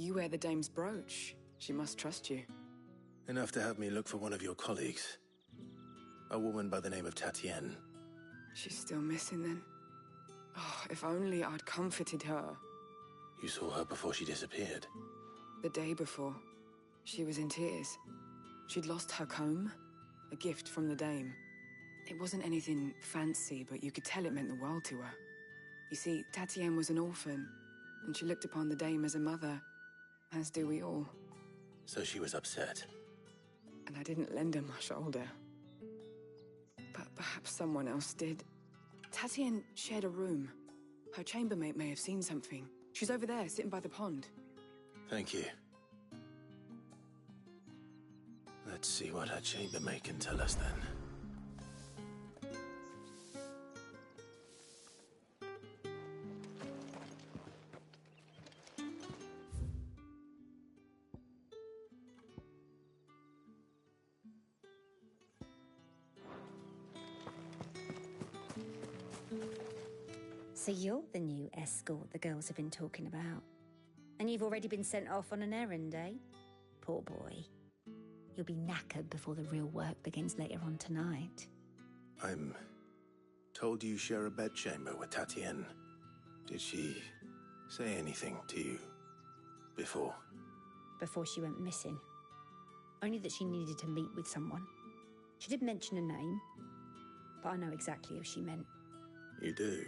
You wear the dame's brooch. She must trust you. Enough to have me look for one of your colleagues. A woman by the name of Tatienne. She's still missing then. Oh, if only I'd comforted her. You saw her before she disappeared? The day before. She was in tears. She'd lost her comb, a gift from the dame. It wasn't anything fancy, but you could tell it meant the world to her. You see, Tatienne was an orphan, and she looked upon the dame as a mother, as do we all. So she was upset. And I didn't lend her my shoulder. But perhaps someone else did. Tatienne shared a room. Her chambermaid may have seen something. She's over there, sitting by the pond. Thank you. Let's see what her chambermaid can tell us then. So you're the new escort the girls have been talking about. And you've already been sent off on an errand, eh? Poor boy. You'll be knackered before the real work begins later on tonight. I'm told you share a bedchamber with Tatienne. Did she say anything to you before? Before she went missing. Only that she needed to meet with someone. She did mention a name, but I know exactly who she meant. You do?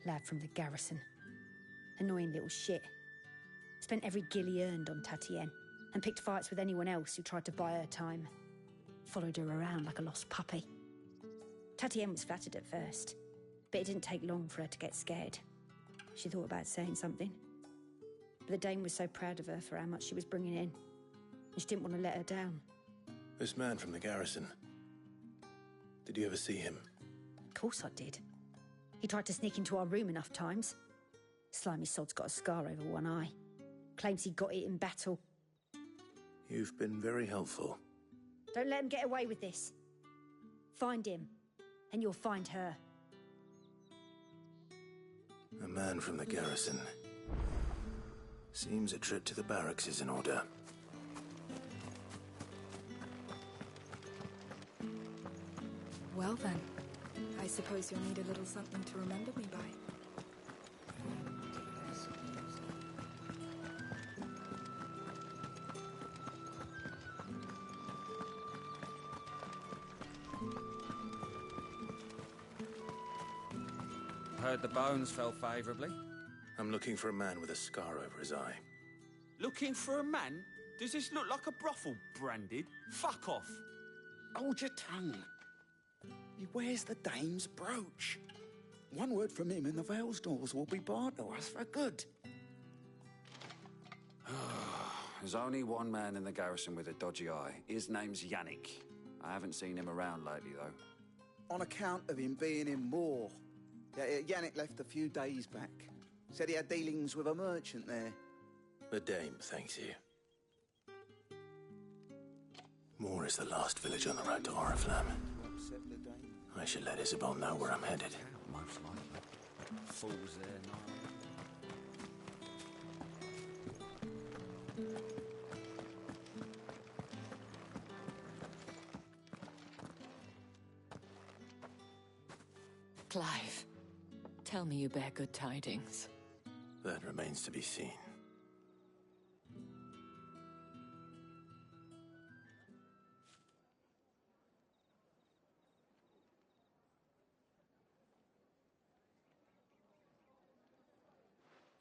Lad from the garrison. Annoying little shit. Spent every guil he earned on Tatienne, and picked fights with anyone else who tried to buy her time. Followed her around like a lost puppy. Tatienne was flattered at first, but it didn't take long for her to get scared. She thought about saying something. But the dame was so proud of her for how much she was bringing in, and she didn't want to let her down. This man from the garrison. Did you ever see him? Of course I did. He tried to sneak into our room enough times. Slimy sod's got a scar over one eye. Claims he got it in battle. You've been very helpful. Don't let him get away with this. Find him, and you'll find her. A man from the garrison. Seems a trip to the barracks is in order. Well then, I suppose you'll need a little something to remember me by. Heard the bones fell favourably. I'm looking for a man with a scar over his eye. Looking for a man? Does this look like a brothel branded? Fuck off. Hold your tongue. He wears the dame's brooch. One word from him and the Vale's doors will be barred to us for good. There's only one man in the garrison with a dodgy eye. His name's Yannick. I haven't seen him around lately, though. On account of him being in Moor. Yeah, Yannick left a few days back. Said he had dealings with a merchant there. The dame thanks you. Moor is the last village on the road to Oriflamme. I should let Isabel know where I'm headed. Most likely. Fools there, no. Clive, tell me you bear good tidings. That remains to be seen.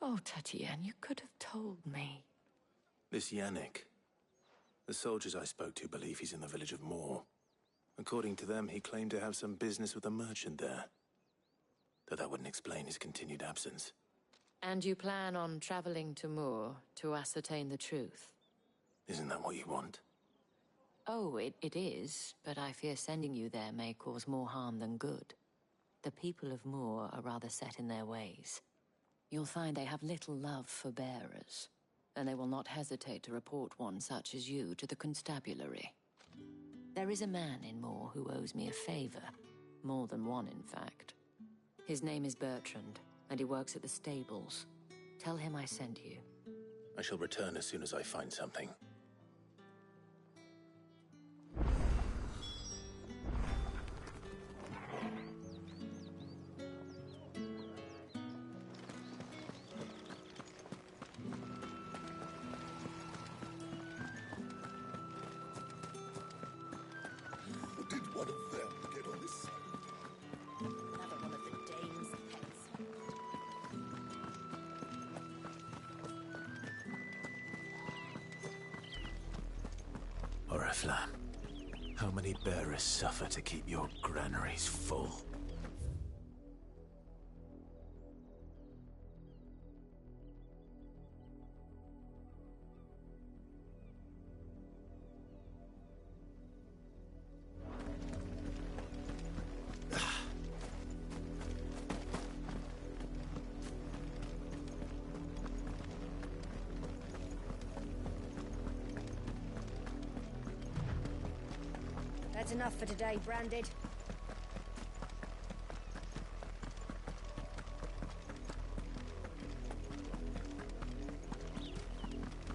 Oh, Tatienne, you could have told me. This Yannick. The soldiers I spoke to believe he's in the village of Moor. According to them, he claimed to have some business with a merchant there. Though that wouldn't explain his continued absence. And you plan on traveling to Moor to ascertain the truth? Isn't that what you want? Oh, it is, but I fear sending you there may cause more harm than good. The people of Moor are rather set in their ways. You'll find they have little love for bearers, and they will not hesitate to report one such as you to the constabulary. There is a man in Moor who owes me a favor. More than one, in fact. His name is Bertrand, and he works at the stables. Tell him I sent you. I shall return as soon as I find something. Did one of them get on this side? Another one of the Dane's pets. Oriflamme, how many bearers suffer to keep your granaries full? That's enough for today, Branded.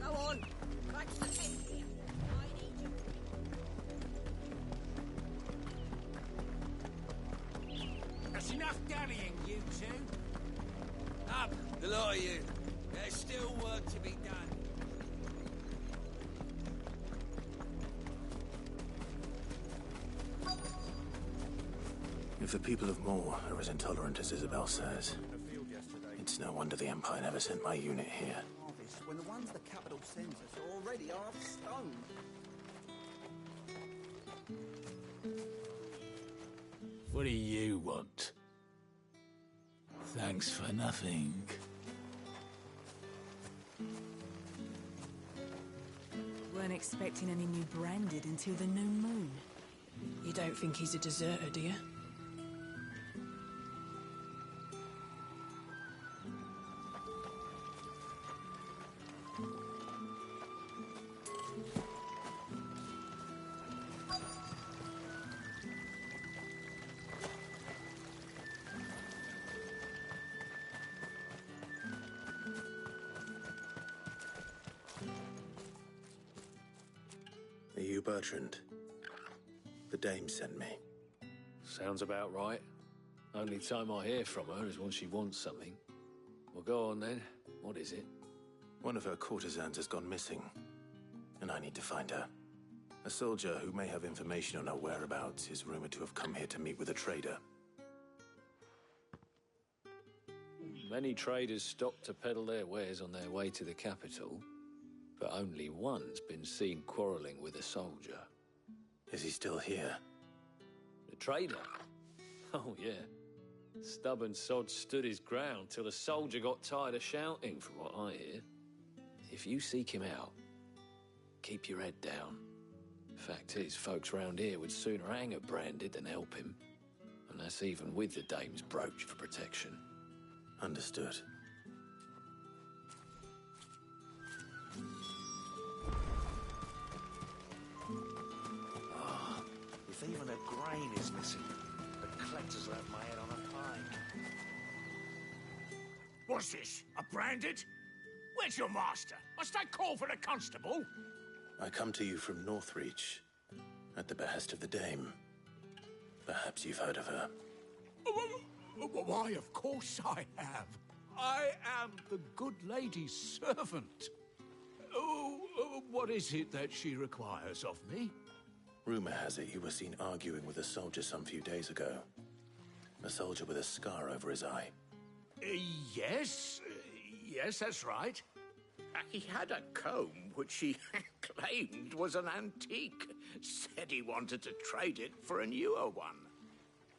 Go on. Back to the tent here. I need you. That's enough dallying, you two. Up, the lot of you. There's still work to be done. If the people of Moor are as intolerant as Isabel says, it's no wonder the Empire never sent my unit here. When the ones the capital sends us are already half stoned. What do you want? Thanks for nothing. Weren't expecting any new Branded until the new moon. You don't think he's a deserter, do you? Are you Bertrand? The dame sent me. Sounds about right. Only time I hear from her is when she wants something. Well, go on then. What is it? One of her courtesans has gone missing, and I need to find her. A soldier who may have information on her whereabouts is rumored to have come here to meet with a trader. Many traders stop to peddle their wares on their way to the capital, but only one's been seen quarreling with a soldier. Is he still here? The trader? Oh, yeah. Stubborn sod stood his ground till the soldier got tired of shouting, from what I hear. If you seek him out, keep your head down. Fact is, folks round here would sooner hang a Branded than help him. And that's even with the dame's brooch for protection. Understood. If even a grain is missing, the collectors will have my head on a pike. What's this? A Branded? Where's your master? Must I call for the constable? I come to you from Northreach, at the behest of the dame. Perhaps you've heard of her. Why, of course I have. I am the good lady's servant. What is it that she requires of me? Rumor has it you were seen arguing with a soldier some few days ago. A soldier with a scar over his eye. Yes, that's right. He had a comb which he claimed was an antique. Said he wanted to trade it for a newer one.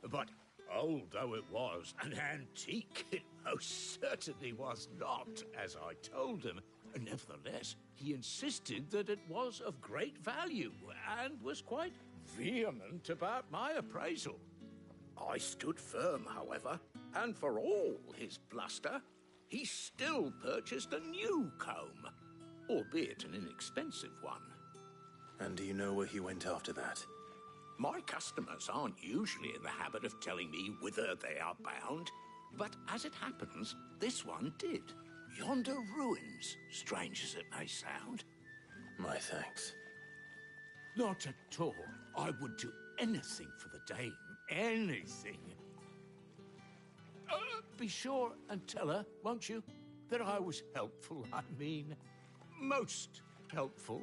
But old though it was, an antique it most certainly was not, as I told him. Nevertheless, he insisted that it was of great value and was quite vehement about my appraisal. I stood firm, however, and for all his bluster, he still purchased a new comb, albeit an inexpensive one. And do you know where he went after that? My customers aren't usually in the habit of telling me whither they are bound, but as it happens, this one did. yonder ruins, strange as it may sound. My thanks. Not at all. I would do anything for the dame. Anything. Be sure and tell her, won't you, that I was helpful. I mean, most helpful.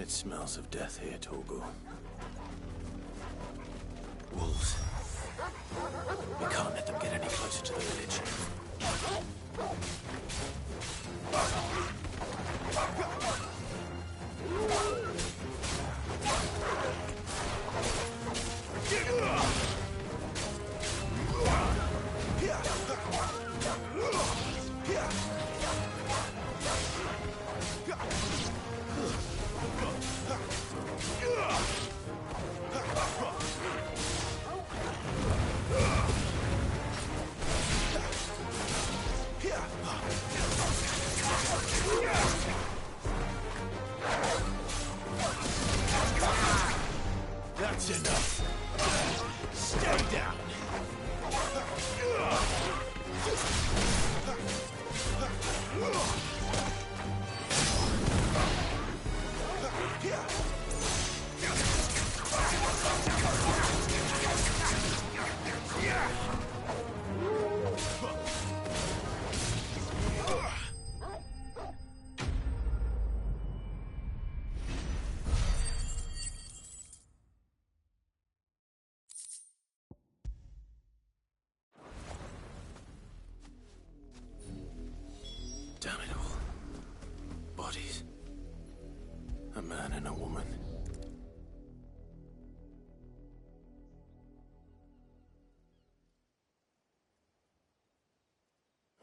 It smells of death here, Torgal. Wolves. We can't let them get any closer to the village. That's enough. Stay down. Damn it all. Bodies. A man and a woman.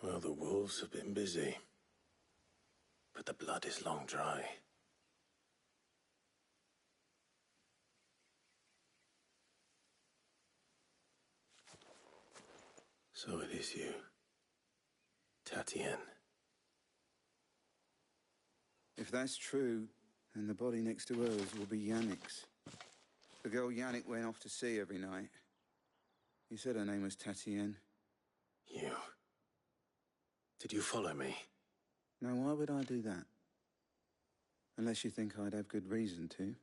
Well, the wolves have been busy. But the blood is long dry. So it is you, Tatienne. If that's true, then the body next to hers will be Yannick's. The girl Yannick went off to sea every night. He said her name was Tatienne. You. Did you follow me? Now, why would I do that? Unless you think I'd have good reason to.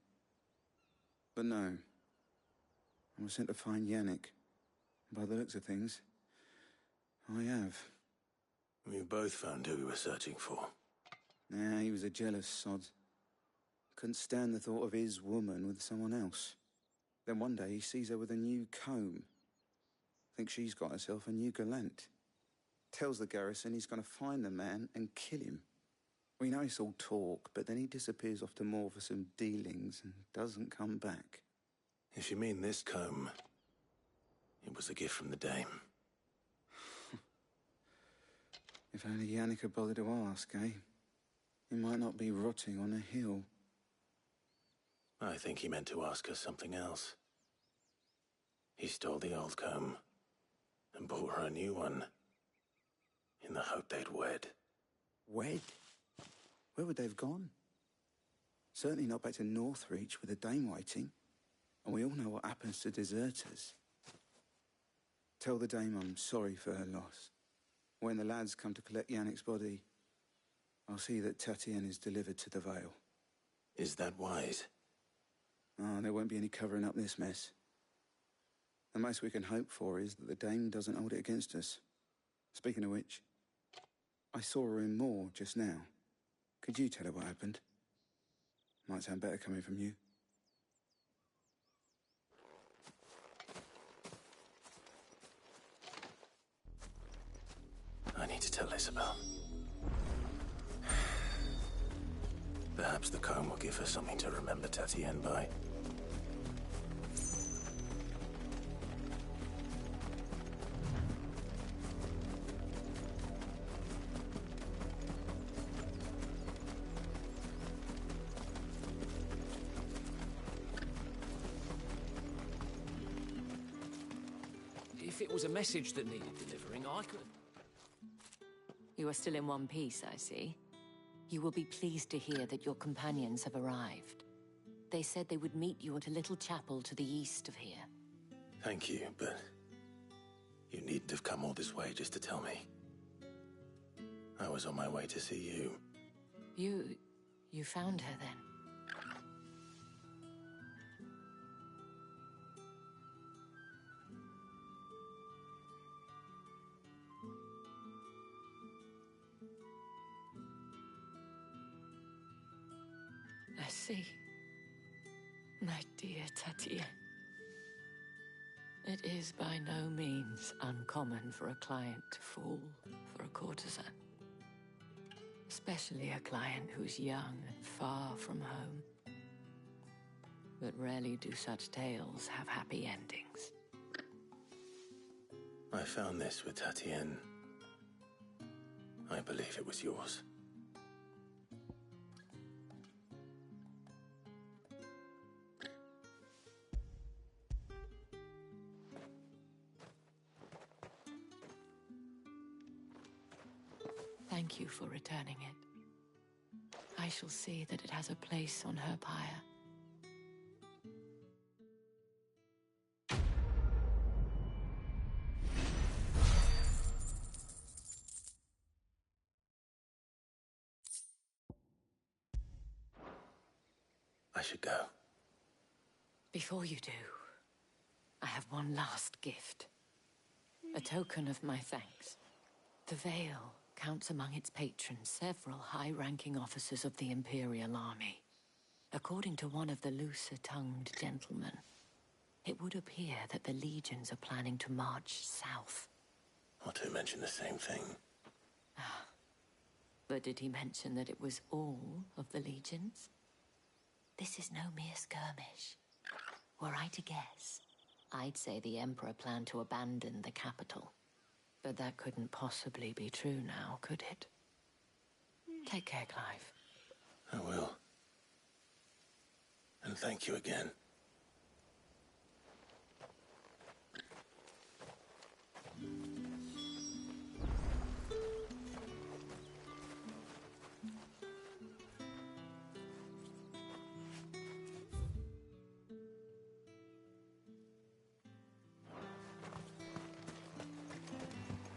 But no. I was sent to find Yannick. By the looks of things, I have. We both found who we were searching for. Nah, he was a jealous sod. Couldn't stand the thought of his woman with someone else. Then one day he sees her with a new comb. Thinks she's got herself a new gallant. Tells the garrison he's going to find the man and kill him. We know it's all talk, but then he disappears off to Moor for some dealings and doesn't come back. If you mean this comb, it was a gift from the dame. If only Yannick had bothered to ask, eh? He might not be rotting on a hill. I think he meant to ask her something else. He stole the old comb and bought her a new one in the hope they'd wed. Wed? Where would they have gone? Certainly not back to Northreach with a dame waiting. And we all know what happens to deserters. Tell the dame I'm sorry for her loss. When the lads come to collect Yannick's body, I'll see that Tatienne is delivered to the Vale. Is that wise? Oh, there won't be any covering up this mess. The most we can hope for is that the dame doesn't hold it against us. Speaking of which, I saw her in Moor just now. Could you tell her what happened? Might sound better coming from you. I need to tell Isabel. Perhaps the comb will give her something to remember Tatienne by. it was a message that needed delivering, I could... You are still in one piece, I see. You will be pleased to hear that your companions have arrived. They said they would meet you at a little chapel to the east of here. Thank you, but you needn't have come all this way just to tell me. I was on my way to see you. You found her then? I see. My dear Tatienne. It is by no means uncommon for a client to fall for a courtesan. Especially a client who's young and far from home. But rarely do such tales have happy endings. I found this with Tatienne. I believe it was yours. Thank you for returning it. I shall see that it has a place on her pyre. I should go. Before you do, I have one last gift. A token of my thanks. The Vale counts among its patrons several high-ranking officers of the Imperial Army. According to one of the looser-tongued gentlemen, it would appear that the legions are planning to march south. Not to mention the same thing. But did he mention that it was all of the legions? This is no mere skirmish. Were I to guess, I'd say the Emperor planned to abandon the capital. But that couldn't possibly be true now, could it? Take care, Clive. I will. And thank you again.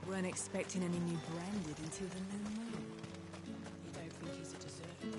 Weren't expecting any new branded until the new moon. You don't think he's a deserter, do you?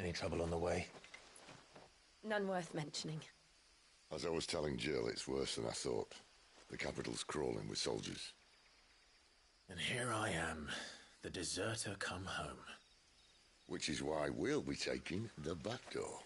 Any trouble on the way? None worth mentioning. As I was telling Jill, it's worse than I thought. The capital's crawling with soldiers. And here I am, the deserter come home. Which is why we'll be taking the back door.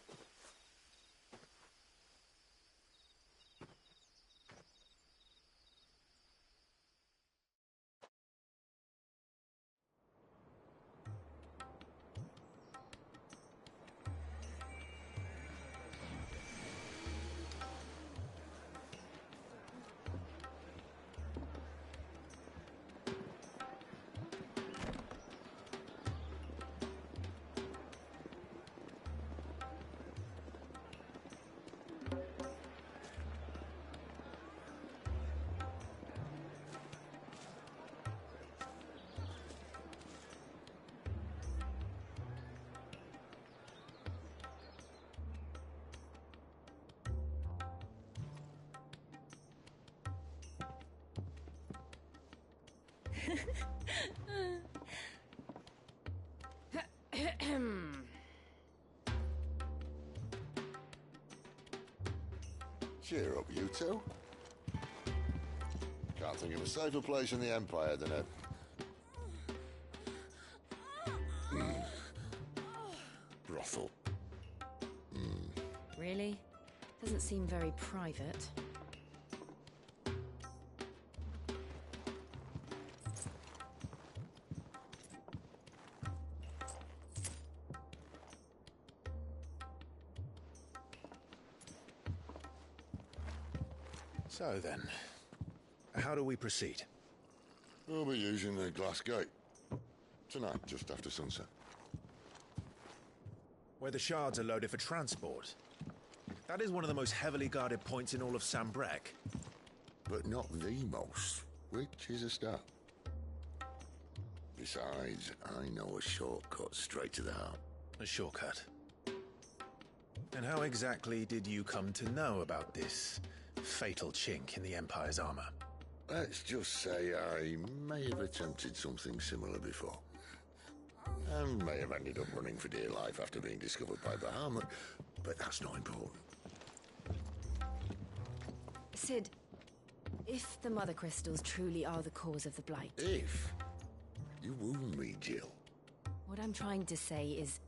Cheer up, you two. Can't think of a safer place in the Empire than a... brothel. Really? Doesn't seem very private. So then, how do we proceed? We'll be using the glass gate. Tonight, just after sunset. Where the shards are loaded for transport. That is one of the most heavily guarded points in all of Sambrek. But not the most, which is a start. Besides, I know a shortcut straight to the heart. A shortcut? And how exactly did you come to know about this fatal chink in the Empire's armor? Let's just say I may have attempted something similar before. And may have ended up running for dear life after being discovered by Bahamut, but that's not important. Sid, if the Mother Crystals truly are the cause of the Blight... If? You wound me, Jill. What I'm trying to say is,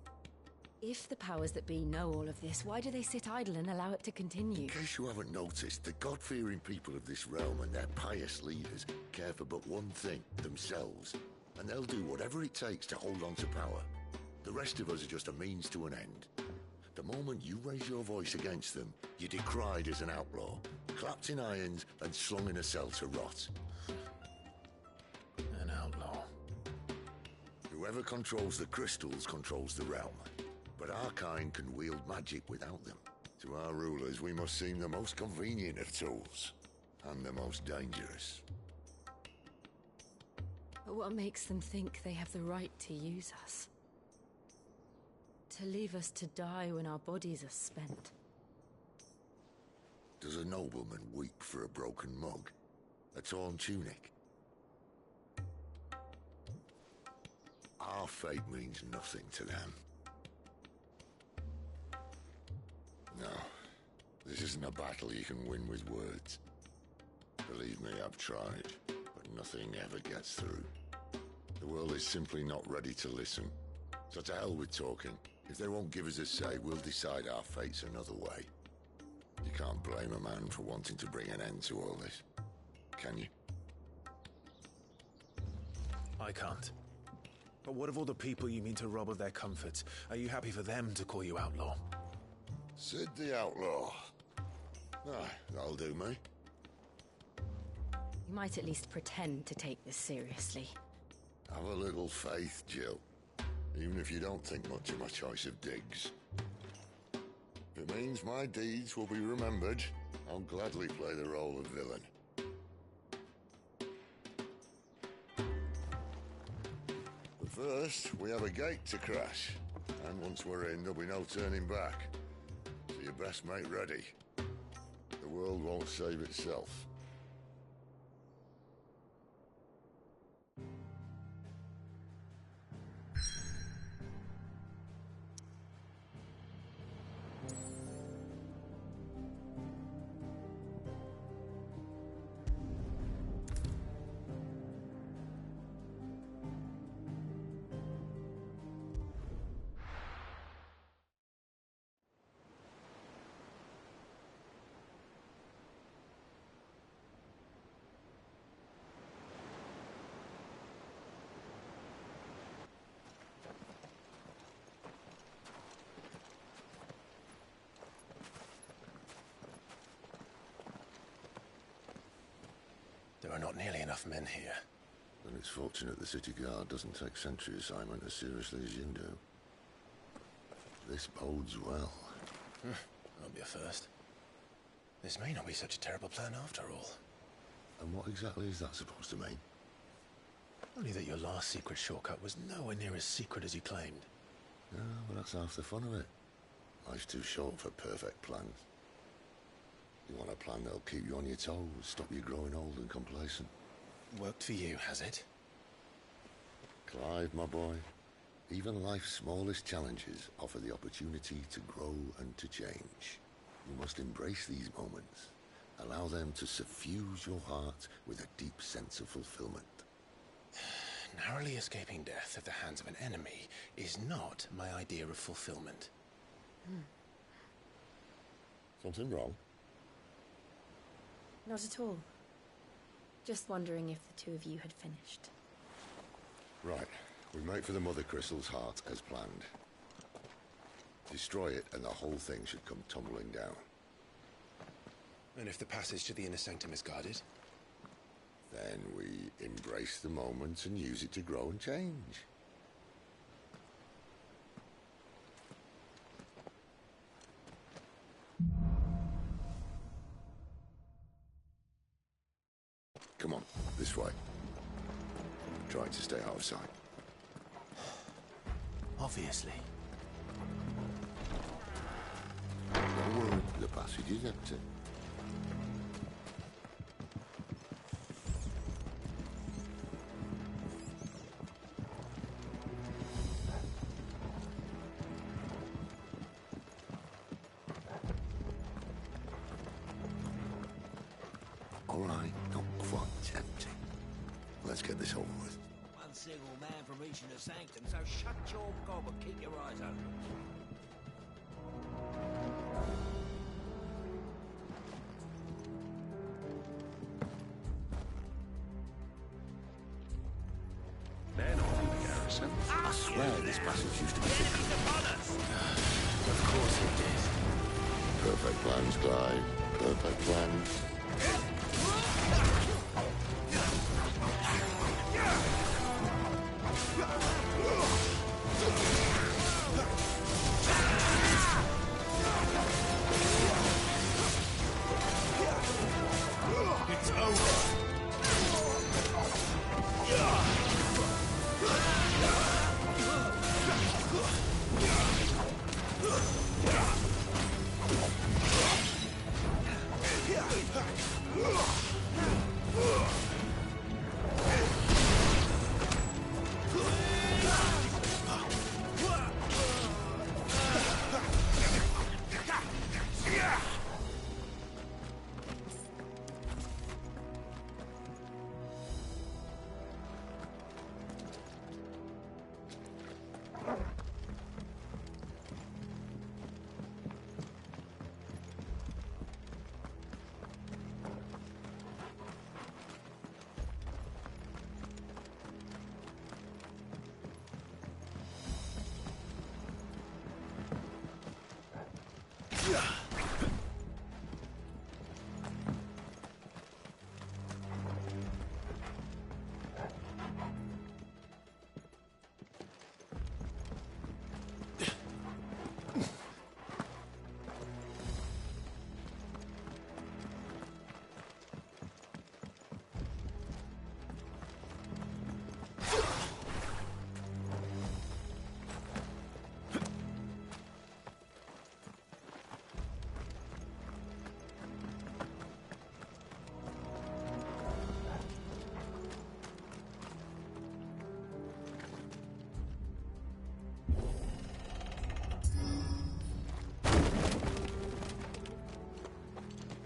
if the powers that be know all of this, why do they sit idle and allow it to continue? In case you haven't noticed, the God-fearing people of this realm and their pious leaders care for but one thing, themselves. And they'll do whatever it takes to hold on to power. The rest of us are just a means to an end. The moment you raise your voice against them, you're decried as an outlaw, clapped in irons and slung in a cell to rot. An outlaw. Whoever controls the crystals controls the realm. But our kind can wield magic without them. To our rulers, we must seem the most convenient of tools, and the most dangerous. But what makes them think they have the right to use us? To leave us to die when our bodies are spent? Does a nobleman weep for a broken mug? A torn tunic? Our fate means nothing to them. No, this isn't a battle you can win with words. Believe me, I've tried, but nothing ever gets through. The world is simply not ready to listen. So to hell with talking. If they won't give us a say, we'll decide our fates another way. You can't blame a man for wanting to bring an end to all this, can you? I can't. But what of all the people you mean to rob of their comforts? Are you happy for them to call you outlaw? Sid the Outlaw. Ah, that'll do me. You might at least pretend to take this seriously. Have a little faith, Jill. Even if you don't think much of my choice of digs. If it means my deeds will be remembered, I'll gladly play the role of villain. But first, we have a gate to crash. And once we're in, there'll be no turning back. So you best make ready. The world won't save itself. There are not nearly enough men here. Then it's fortunate the city guard doesn't take sentry assignment as seriously as you do. This bodes well. That'll be a first. This may not be such a terrible plan after all. And what exactly is that supposed to mean? Only that your last secret shortcut was nowhere near as secret as you claimed. Yeah, but that's half the fun of it. Life's too short for perfect plans. You want a plan that'll keep you on your toes, stop you growing old and complacent. Worked for you, has it? Clive, my boy, even life's smallest challenges offer the opportunity to grow and to change. You must embrace these moments. Allow them to suffuse your heart with a deep sense of fulfillment. Narrowly escaping death at the hands of an enemy is not my idea of fulfillment. Something wrong? Not at all. Just wondering if the two of you had finished. Right. We make for the Mother Crystal's heart as planned. Destroy it and the whole thing should come tumbling down. And if the passage to the inner sanctum is guarded? Then we embrace the moment and use it to grow and change. Come on, this way. Try to stay out of sight. Obviously. Don't worry, the passage is empty. All right, not quite empty. Let's get this over with. One single man from reaching the sanctum, so shut your gob and keep your eyes open. Men all in the garrison. I swear this passage used to be hidden. Of course it did. Perfect plans, Clive. Perfect plans. It's over.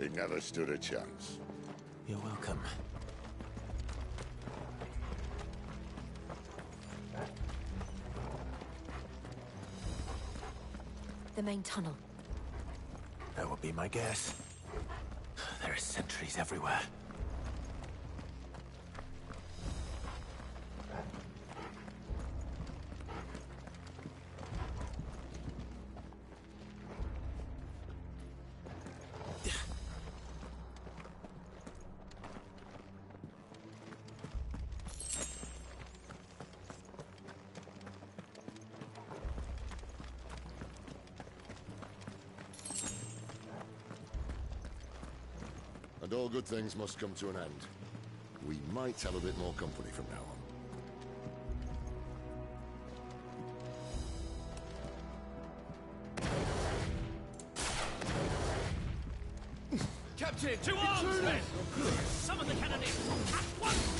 He never stood a chance. You're welcome. The main tunnel. That would be my guess. There are sentries everywhere. And all good things must come to an end. We might have a bit more company from now on. Captain, to arms, men! Summon the cannoneers! At once!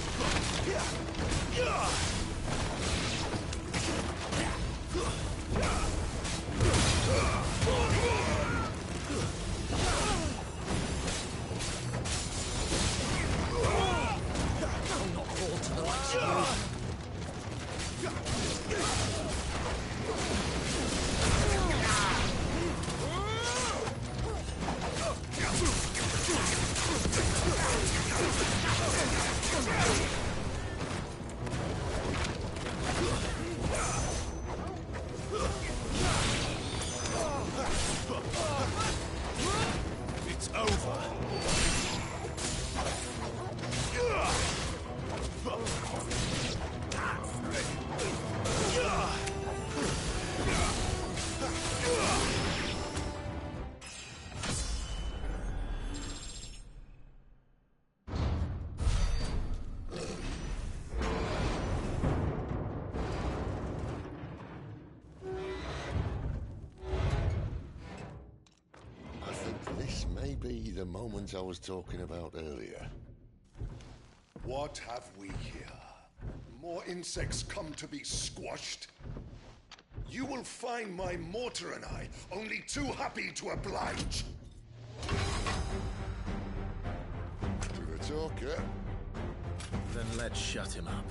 be the moment I was talking about earlier. What have we here? More insects come to be squashed? You will find my mortar and I only too happy to oblige. To the talker. Then let's shut him up.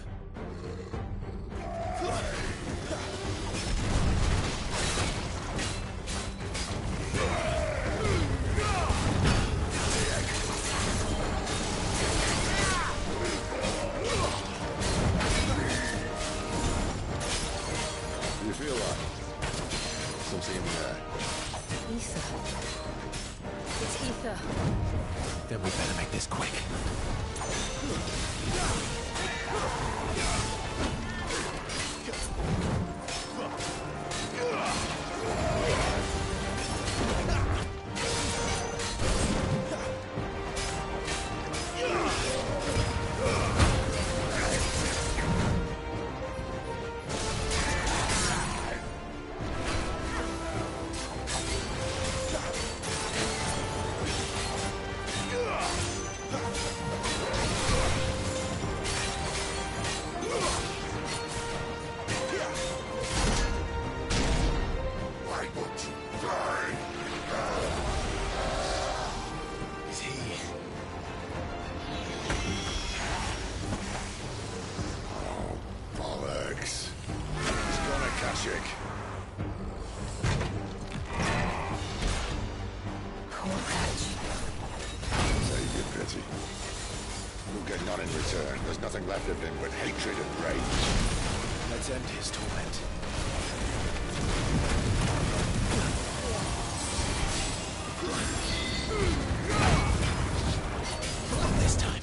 You feel like something in there? Ether. It's ether. Then we better make this quick. There's nothing left of him but hatred and rage. Let's end his torment. Not this time.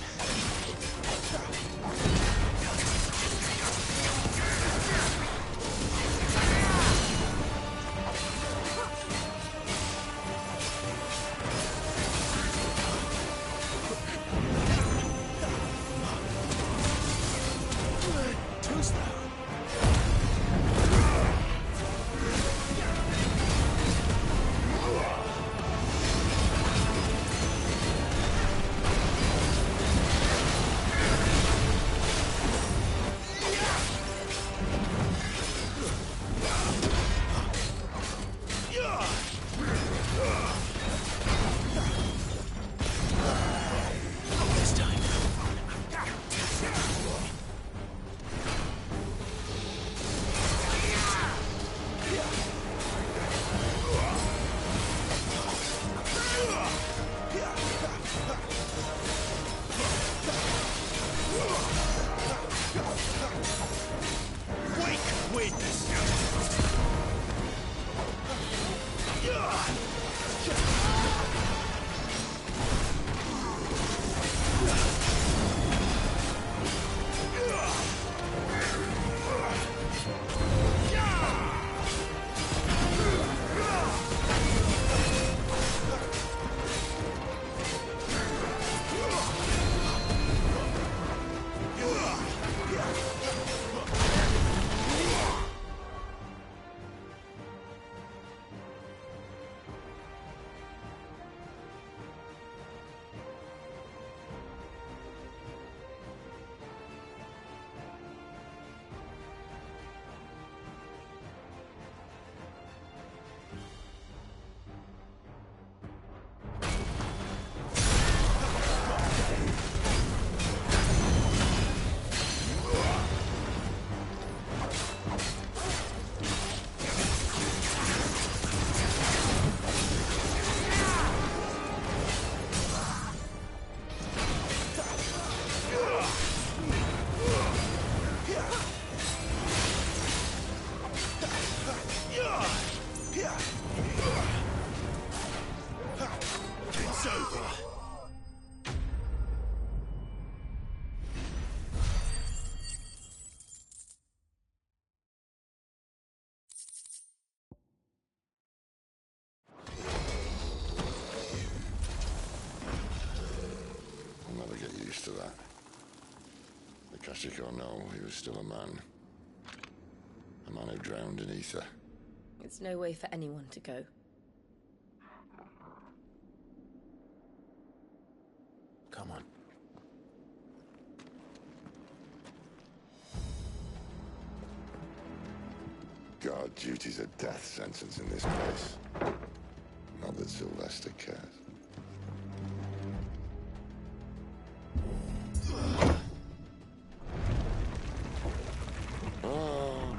To that. Akashic or no, he was still a man. A man who drowned in ether. It's no way for anyone to go. duty's a death sentence in this place. Not that Sylvester cares.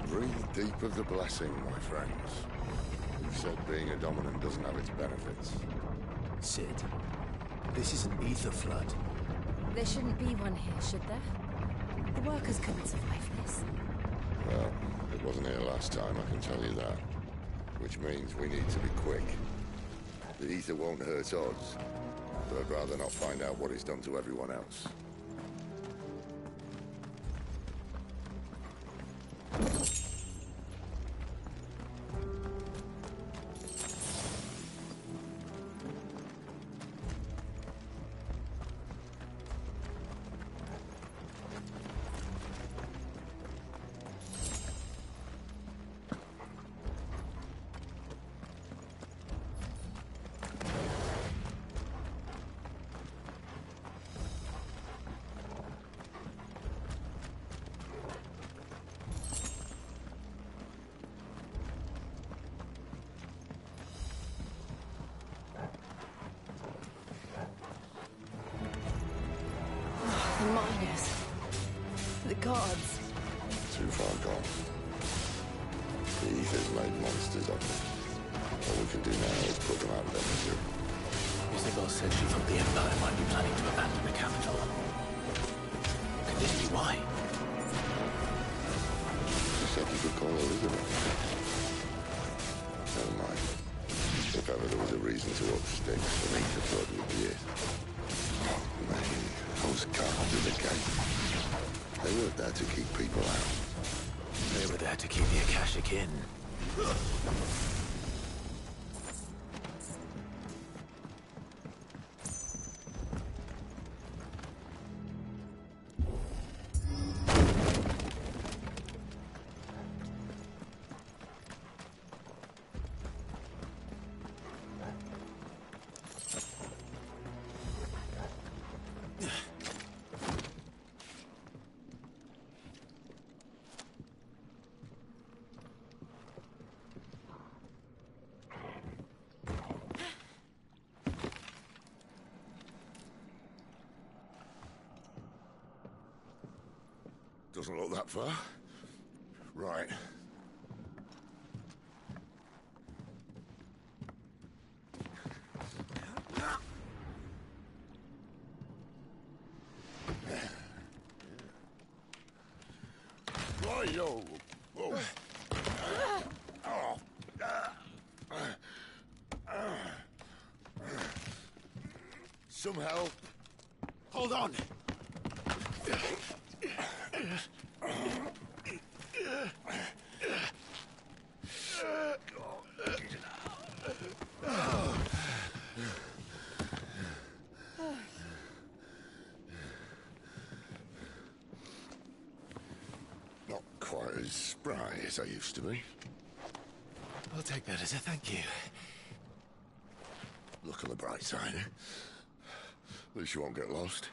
Breathe deep of the blessing, my friends. Who said being a dominant doesn't have its benefits? Sid, this is an ether flood. There shouldn't be one here, should there? The workers couldn't survive this. Well, it wasn't here last time, I can tell you that. Which means we need to be quick. The ether won't hurt us, but I'd rather not find out what it's done to everyone else. The miners. The guards. Too far gone. The ether's made monsters of them. All we can do now is put them out of their misery. Isabel said she thought the Empire might be planning to abandon the capital. Could this be why? She said you could call Elizabeth. Never mind. If ever there was a reason to up sticks, an ether flood would be it. Oh, man. Those guards at the gate. They weren't there to keep people out. They were there to keep the Akashic in. Doesn't look that far. Right. Right-o. Whoa. Some help. Hold on. Not quite as spry as I used to be. I'll take that as a thank you. Look on the bright side, eh? At least you won't get lost.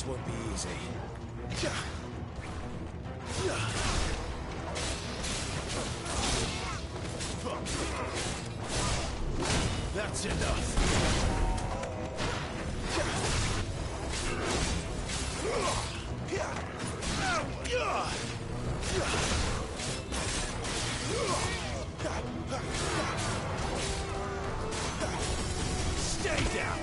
This won't be easy. That's enough. Stay down.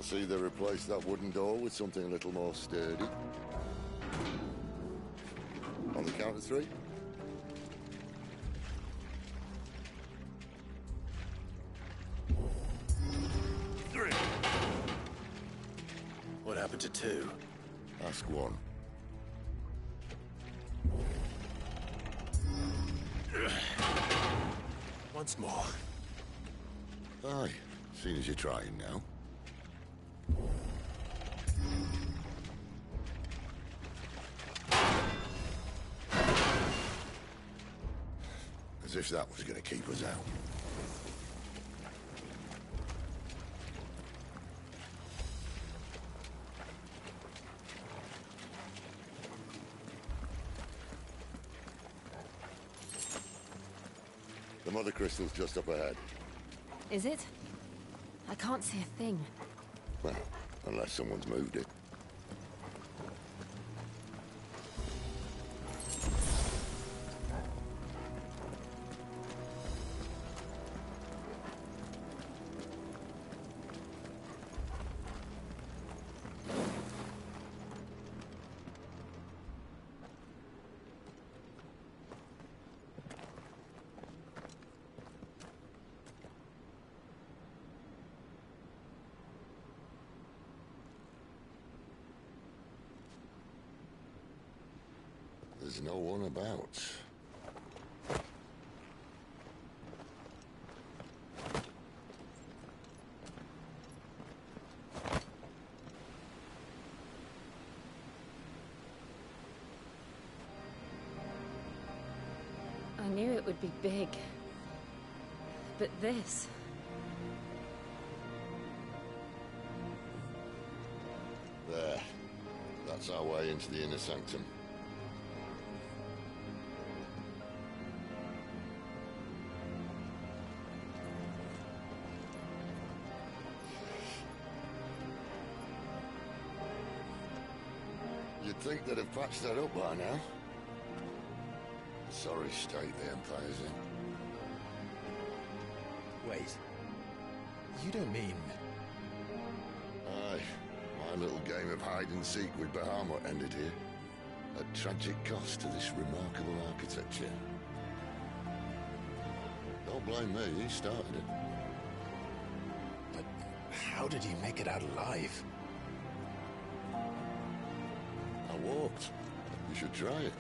I see they replaced that wooden door with something a little more sturdy. On the count of three. Three. What happened to two? Ask one. Once more. Aye, seeing as you're trying now. As if that was gonna keep us out. The mother crystal's just up ahead. Is it? I can't see a thing. Well, unless someone's moved it. There's no one about. I knew it would be big. But this... There. That's our way into the inner sanctum. You'd think they'd have patched that up by now. Sorry state the Empire's in. Wait. You don't mean... Aye. My little game of hide-and-seek with Bahamut ended here. At tragic cost to this remarkable architecture. Don't blame me, he started it. But how did he make it out alive? I walked. You should try it.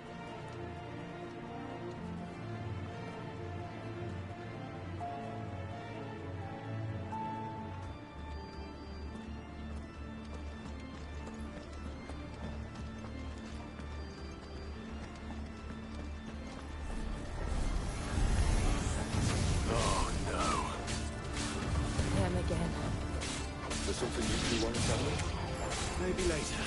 Oh, no. Them again. Is there something you two want to tell me? Maybe later.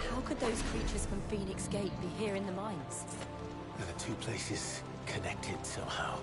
How could those creatures from Phoenix Gate be here in the mines? Are the two places connected somehow?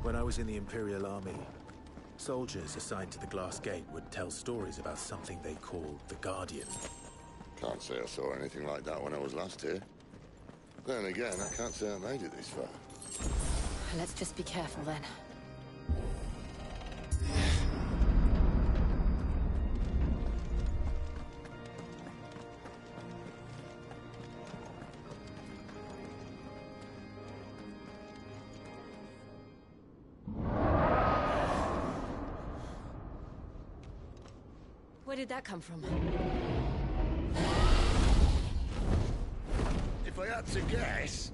When I was in the Imperial Army, soldiers assigned to the Glass Gate would tell stories about something they called the Guardian. Can't say I saw anything like that when I was last here. Then again, I can't say I made it this far. Let's just be careful then. Where did that come from? If I had to guess...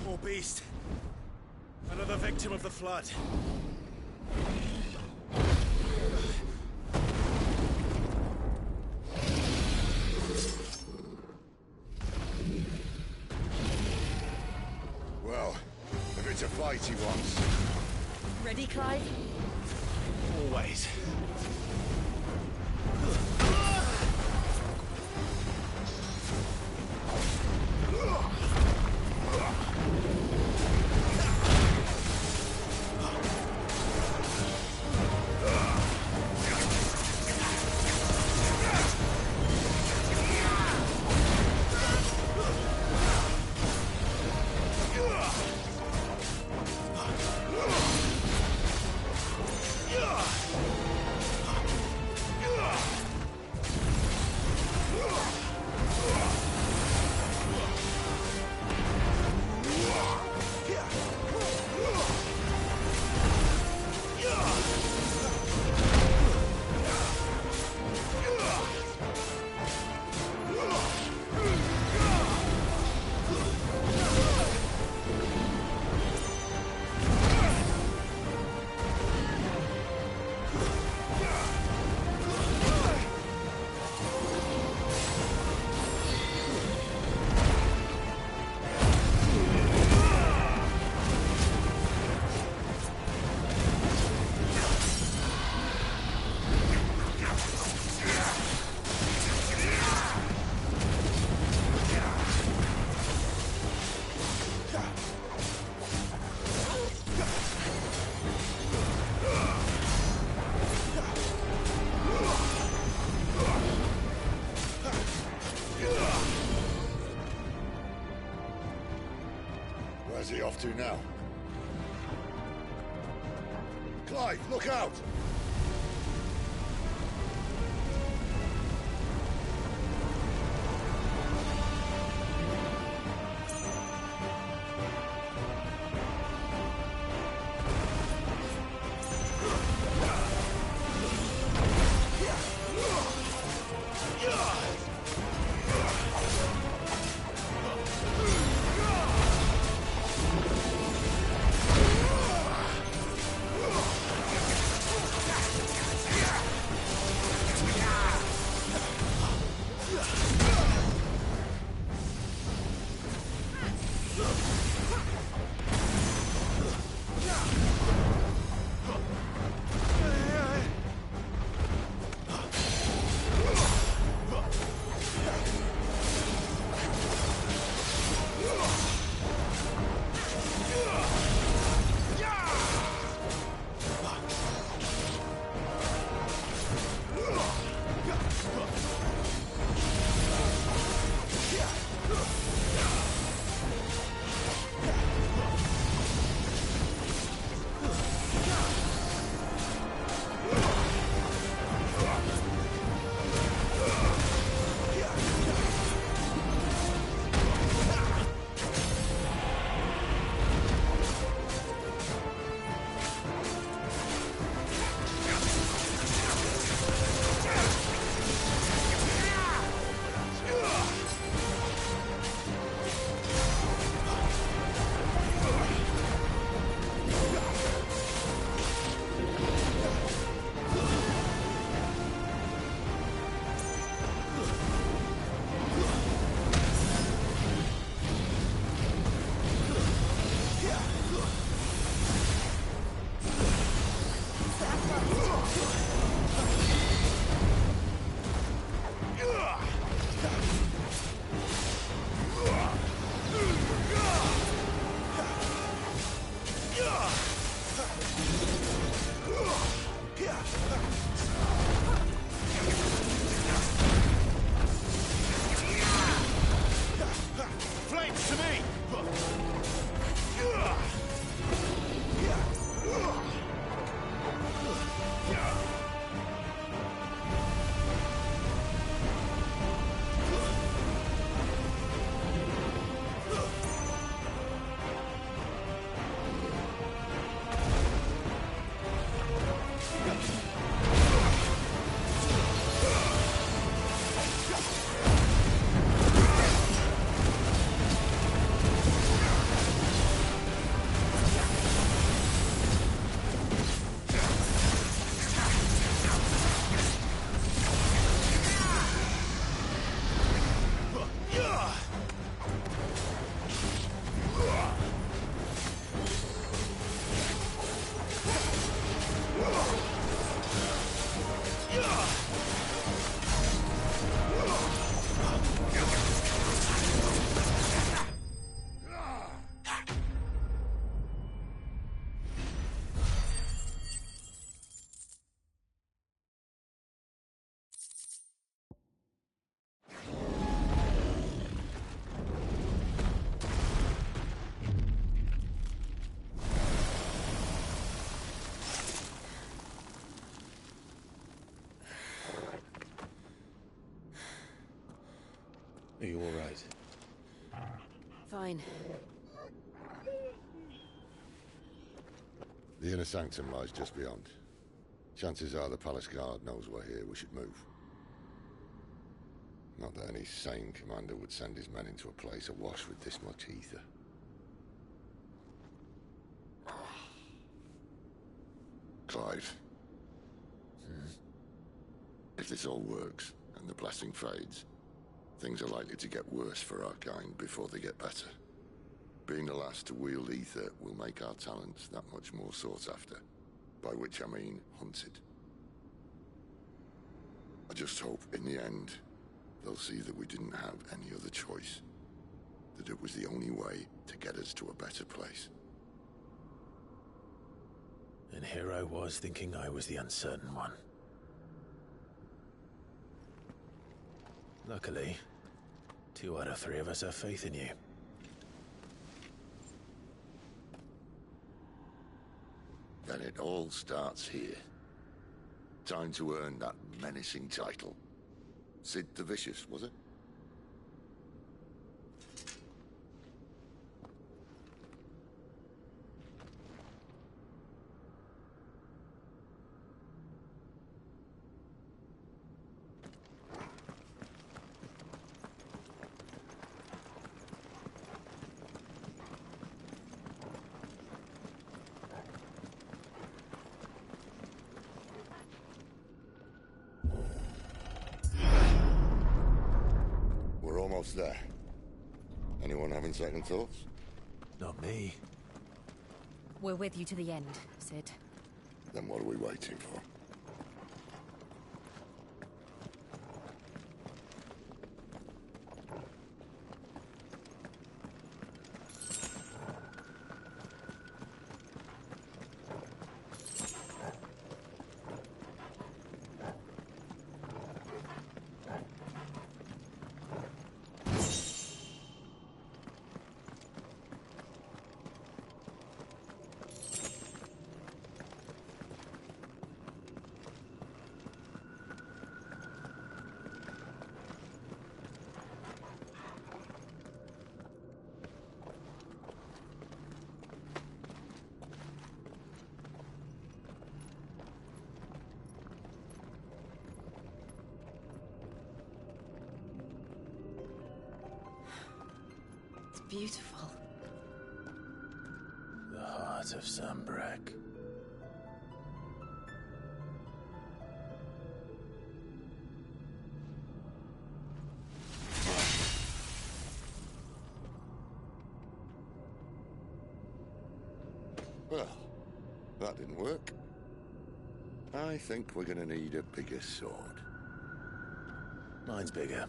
More beast. Another victim of the Flood. Well, if it's a fight he wants. Ready, Clive? Always. Where's he off to now? Clive, look out! Are you all right? Fine. The inner sanctum lies just beyond. Chances are the palace guard knows we're here. We should move. Not that any sane commander would send his men into a place awash with this much ether. Clive. If this all works, and the blessing fades, things are likely to get worse for our kind before they get better. Being the last to wield ether will make our talents that much more sought after. By which I mean hunted. I just hope, in the end, they'll see that we didn't have any other choice. That it was the only way to get us to a better place. And here I was thinking I was the uncertain one. Luckily, 2 out of 3 of us have faith in you. Then it all starts here. Time to earn that menacing title. Sid the Vicious, was it? Almost there. Anyone having second thoughts? Not me. We're with you to the end, Sid. Then what are we waiting for? Beautiful. The heart of Sambrek. Well, that didn't work. I think we're gonna need a bigger sword. Mine's bigger.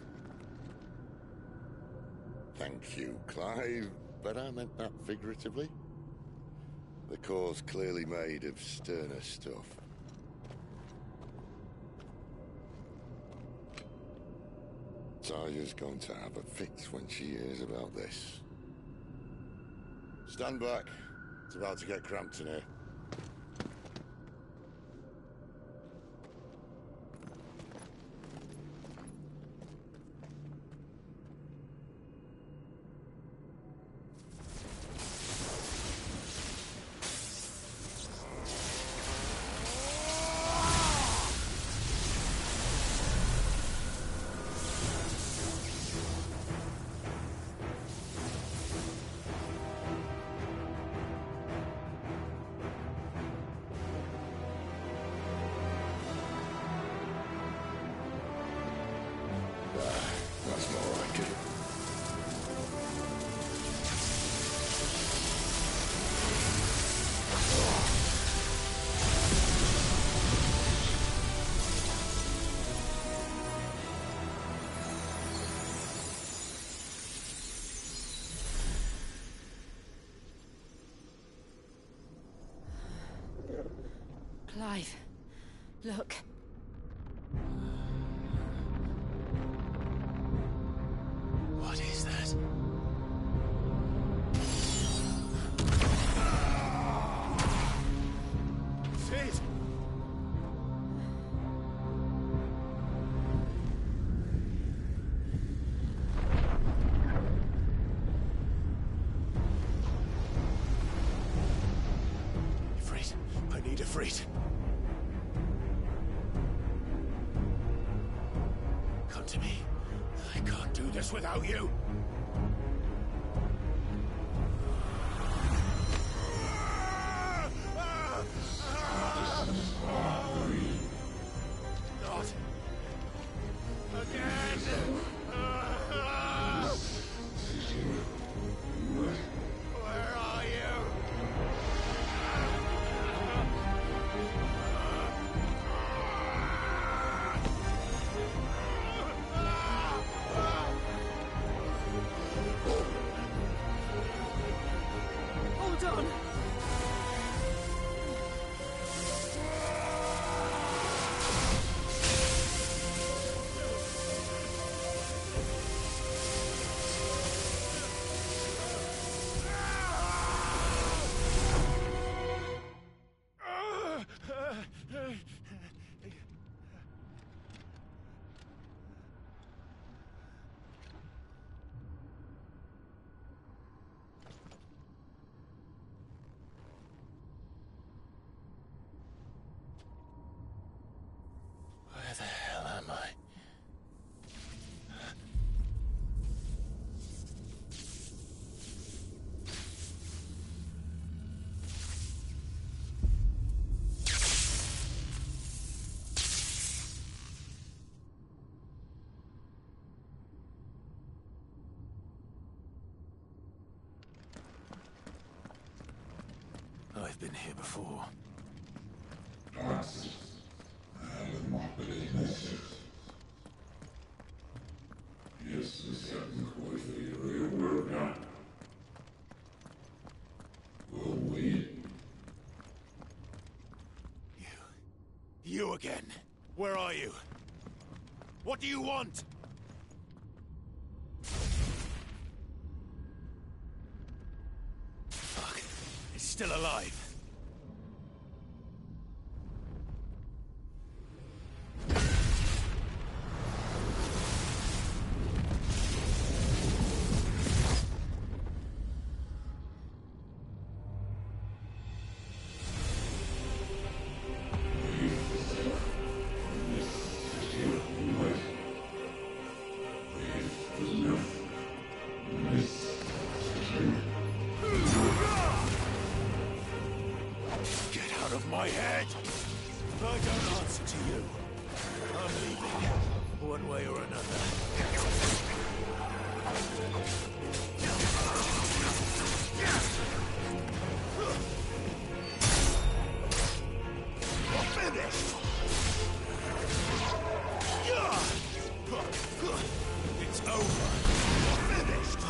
Thank you, Clive, but I meant that figuratively. The core's clearly made of sterner stuff. Taya's going to have a fit when she hears about this. Stand back. It's about to get cramped in here. That's more like it. Clive, look. What is that? Sid! Come to me. I can't do this without you. Not again. Where are you? Hold on. Where the hell am I? I've been here before. You again. Where are you? What do you want? Fuck. It's still alive. My head! I don't answer to you. I'm leaving, one way or another. You're finished! It's over. You're finished!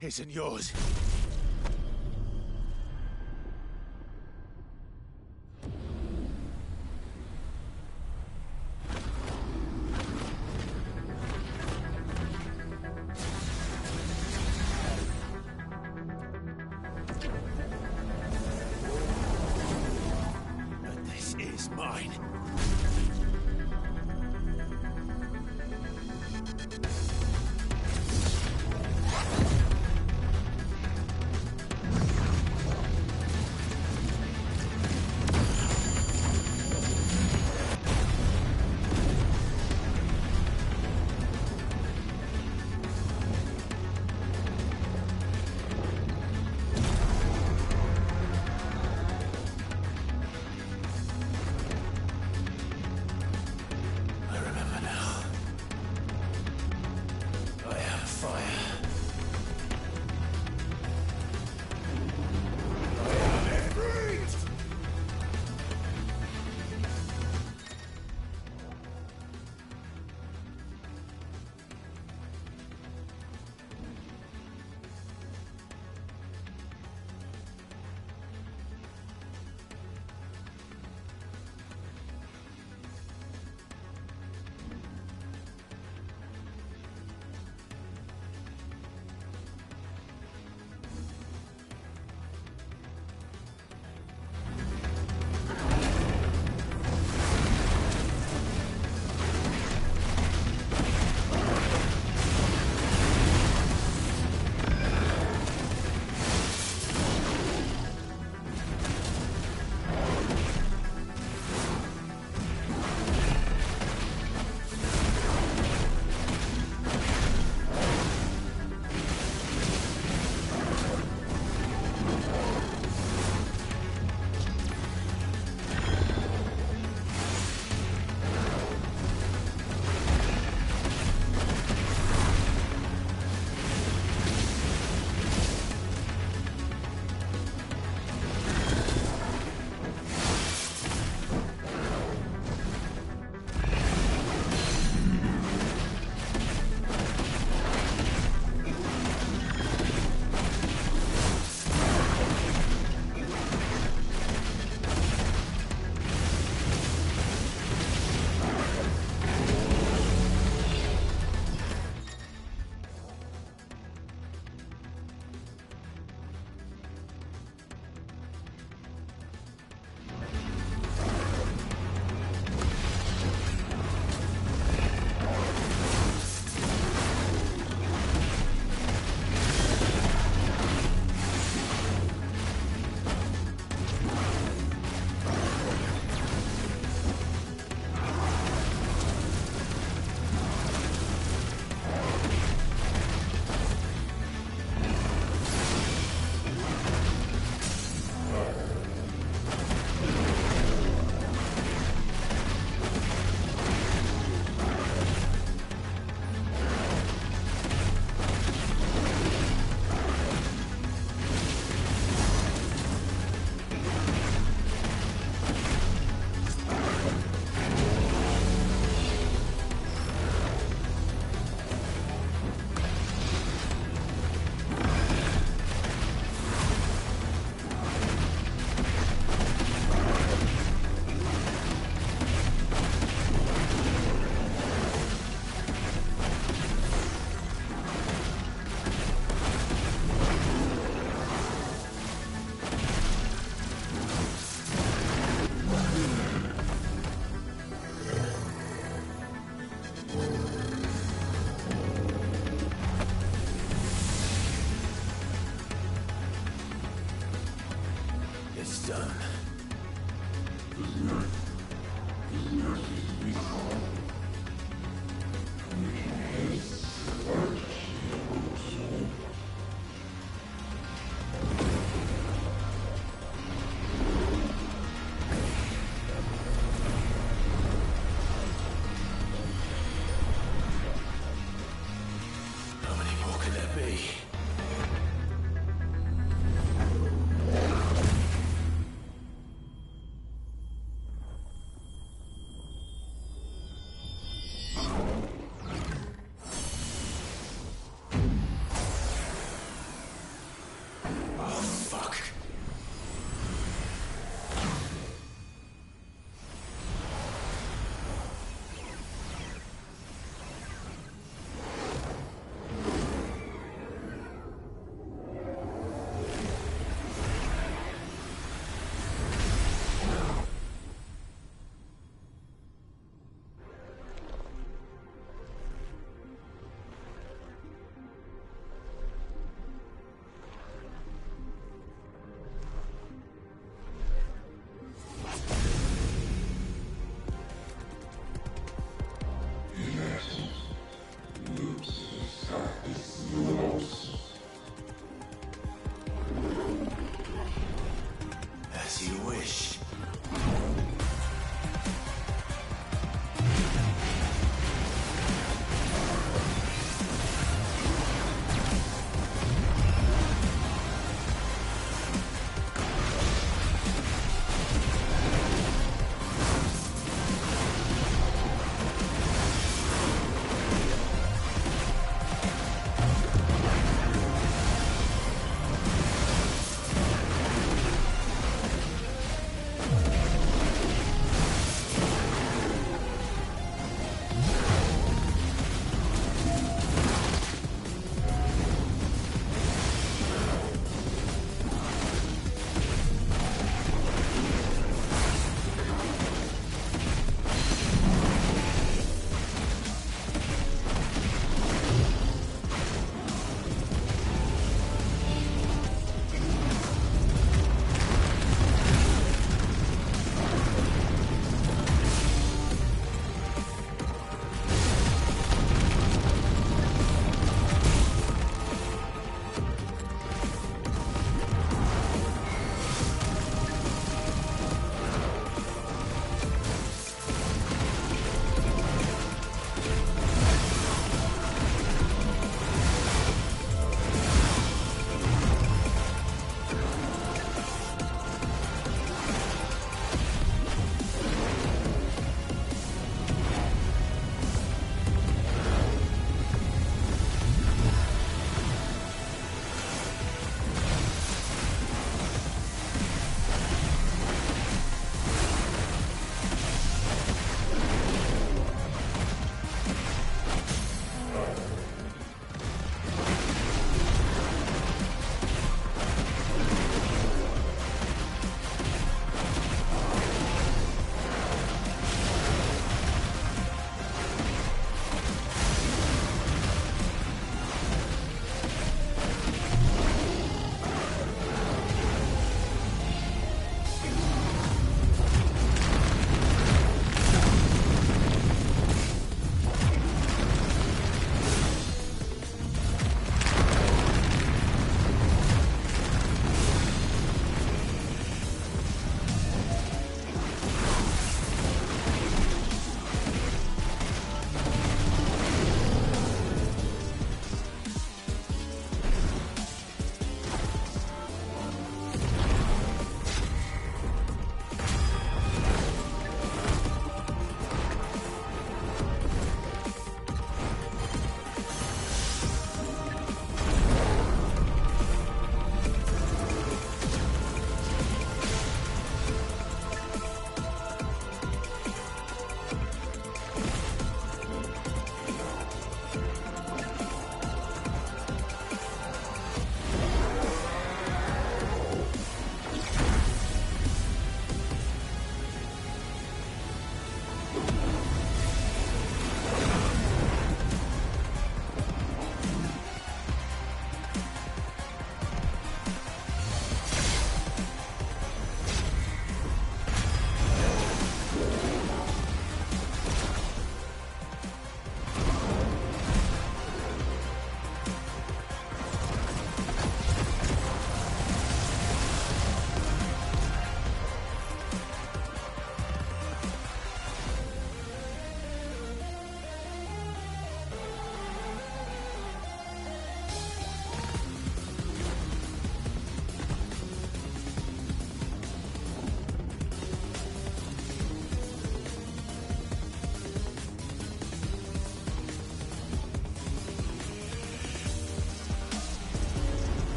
isn't yours. But this is mine.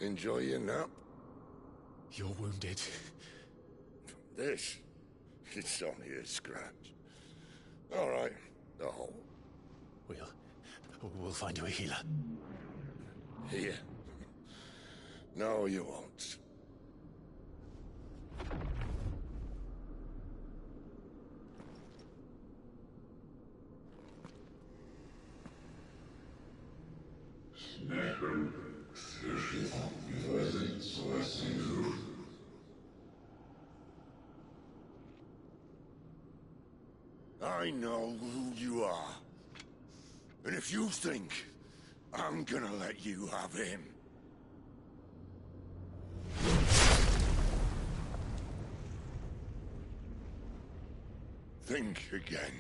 Enjoy your nap? You're wounded. This? It's only a scratch. All right, the hole. We'll find you a healer. Here? No, you won't. I know who you are. And if you think I'm gonna let you have him... think again.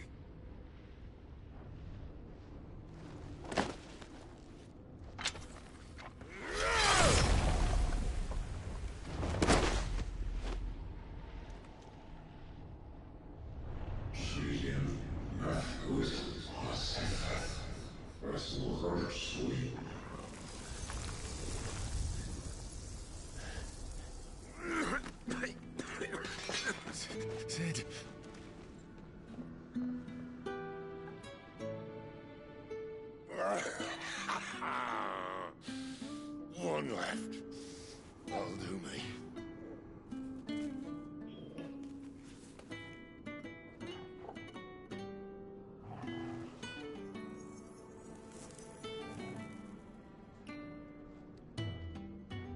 Sid. One left. That'll do me.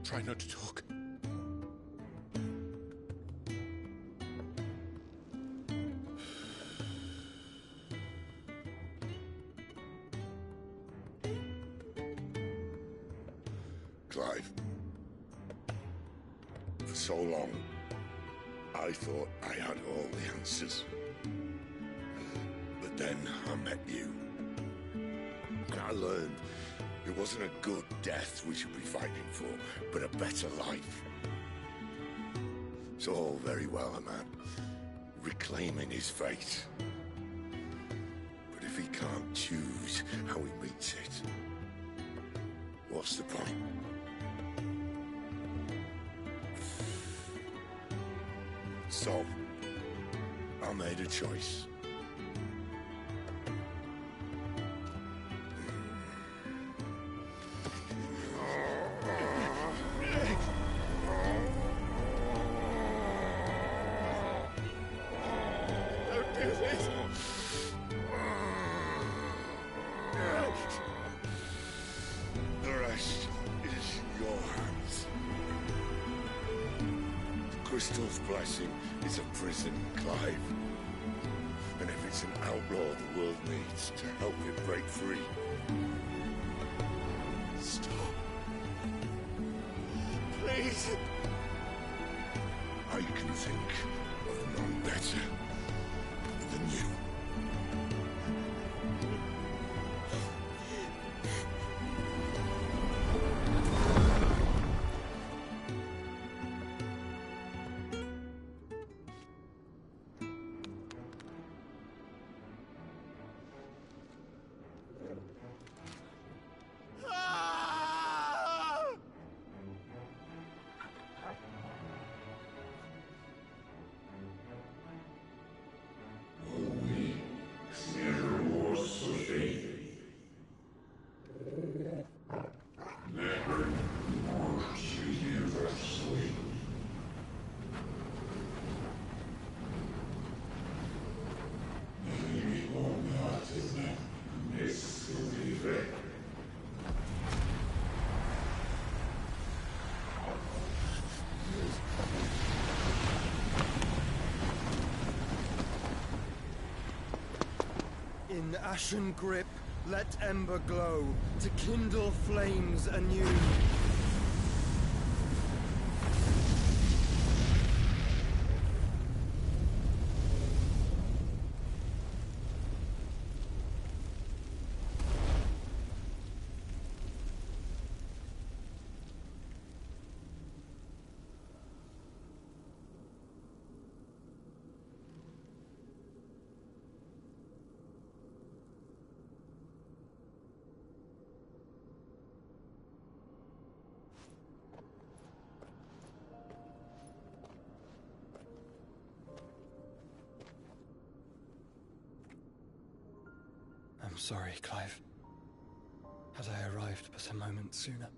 Try not to talk. Clive. For so long, I thought I had all the answers. But then I met you. And I learned it wasn't a good death we should be fighting for, but a better life. It's all very well, a man reclaiming his fate. But if he can't choose how he meets it, what's the point? So, I made a choice. Don't do this! The rest is in your hands. The Crystal's blessing is a prison, Clive. And if it's an outlaw the world needs to help it break free... Stop. Please. I can think of none better than you. In ashen grip, let ember glow, to kindle flames anew. I'm sorry, Clive. Had I arrived but a moment sooner.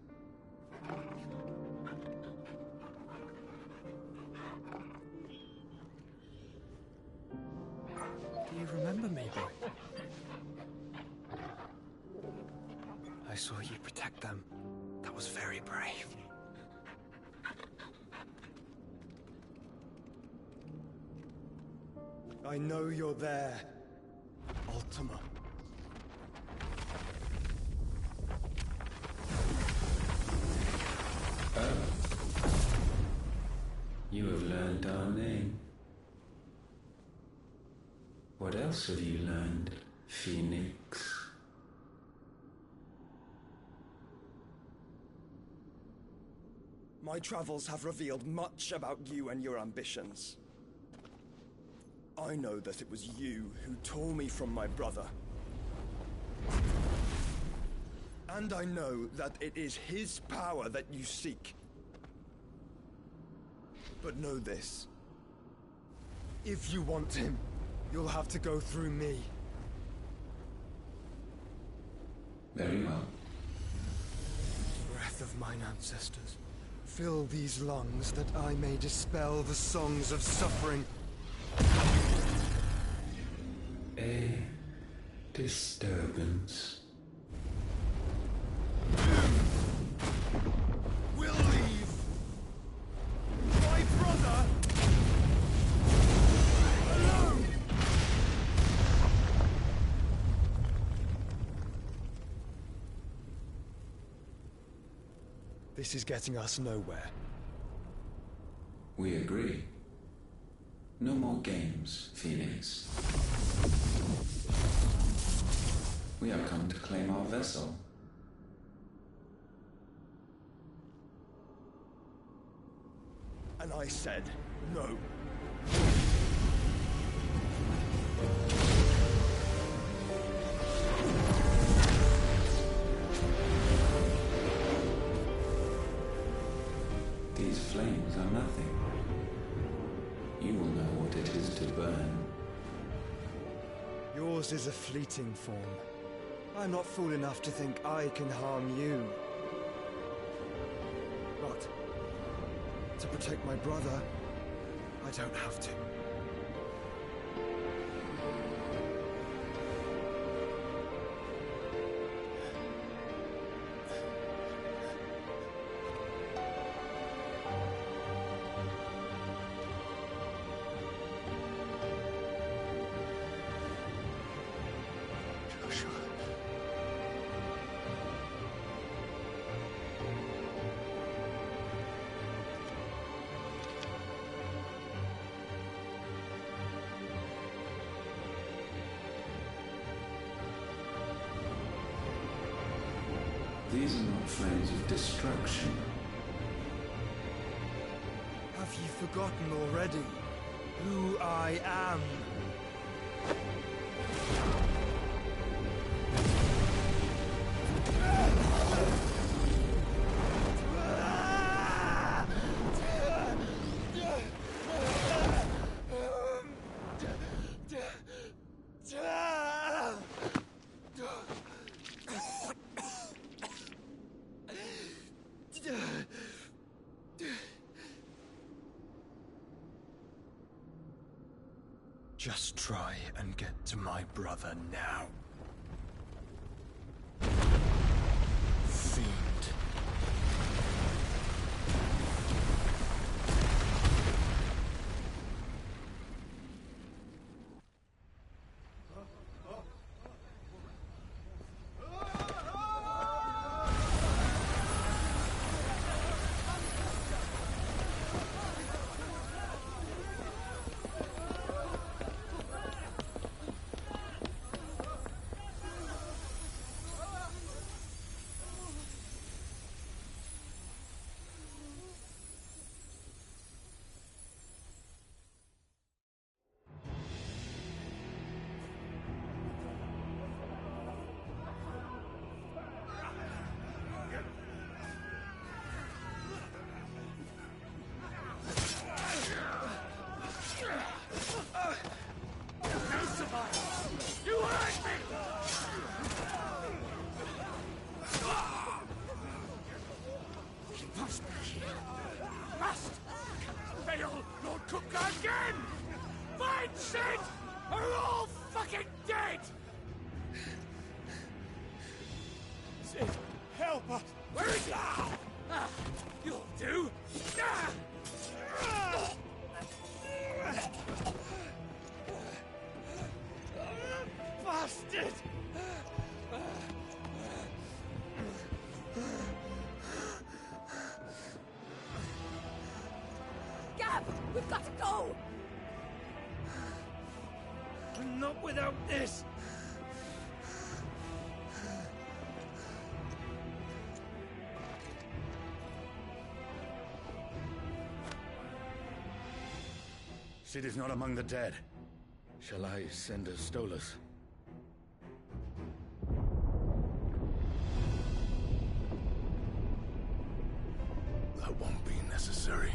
Do you remember me, boy? I saw you protect them. That was very brave. I know you're there, Ultima. You have learned our name. What else have you learned, Phoenix? My travels have revealed much about you and your ambitions. I know that it was you who tore me from my brother. And I know that it is his power that you seek. But know this. If you want him, you'll have to go through me. Very well. Breath of mine ancestors, fill these lungs that I may dispel the songs of suffering. A disturbance. We'll leave. My brother alone. This is getting us nowhere. We agree. No more games, Phoenix. We have come to claim our vessel. And I said no. These flames are nothing. You will know what it is to burn. Yours is a fleeting form. I'm not fool enough to think I can harm you. But to protect my brother, I don't have to. These are not flames of destruction. Have you forgotten already who I am? Just try and get to my brother now. Fiend. We've got to go! Not without this! Sid is not among the dead. Shall I send a Stolas? That won't be necessary.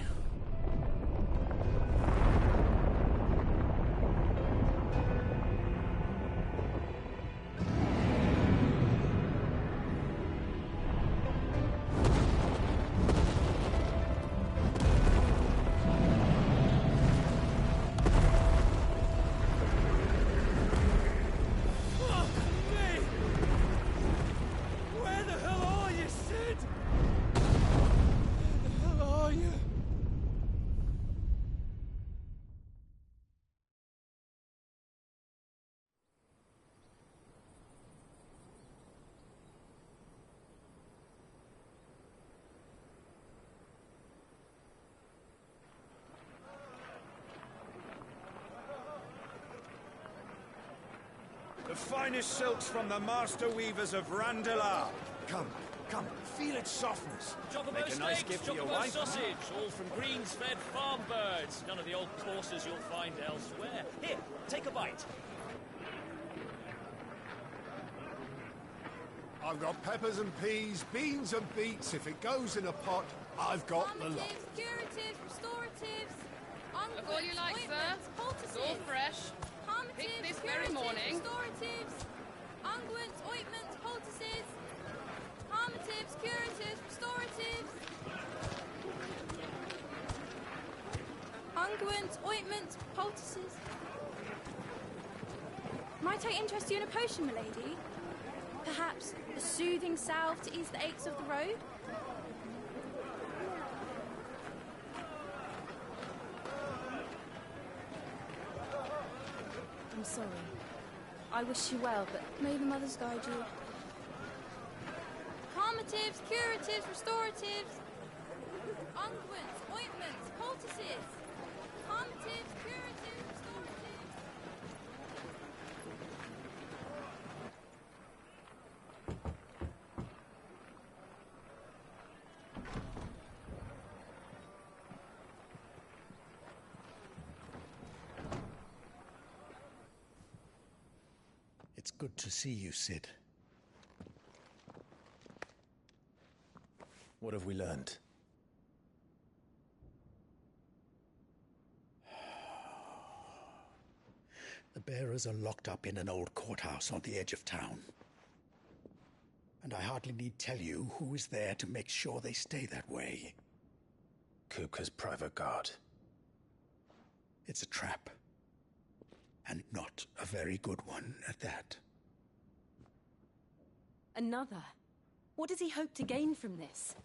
The finest silks from the master weavers of Randalar. Come, feel its softness. Chocobo Make a nice gift for your Chocobo wife. sausage, all from greens-fed farm birds. None of the old courses you'll find elsewhere. Here, take a bite. I've got peppers and peas, beans and beets. If it goes in a pot, I've got the lot. Curatives, restoratives, Look all you like, sir. It's all fresh. Picked this very morning. Restoratives, unguents, ointments, poultices, harmatives, curatives, restoratives. Unguents, ointments, poultices. Might I interest you in a potion, milady? Perhaps a soothing salve to ease the aches of the road? I'm sorry. I wish you well, but may the mothers guide you. Calmatives, curatives, restoratives, unguents, ointments, poultices. Calmatives, curatives, restoratives. It's good to see you, Sid. What have we learned? The bearers are locked up in an old courthouse on the edge of town. And I hardly need tell you who is there to make sure they stay that way. Kupka's private guard. It's a trap. And not a very good one at that. Another? What does he hope to gain from this?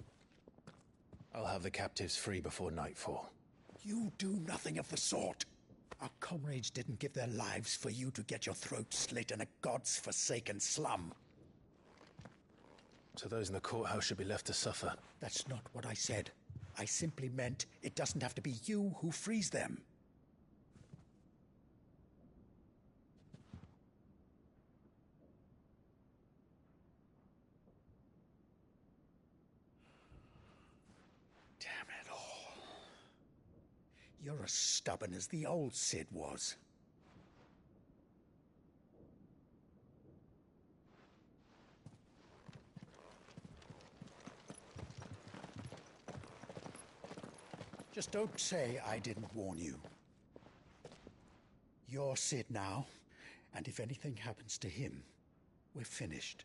I'll have the captives free before nightfall. You do nothing of the sort. Our comrades didn't give their lives for you to get your throat slit in a god's forsaken slum. So those in the courthouse should be left to suffer. That's not what I said. I simply meant it doesn't have to be you who frees them. You're as stubborn as the old Sid was. Just don't say I didn't warn you. You're Sid now, and if anything happens to him, we're finished.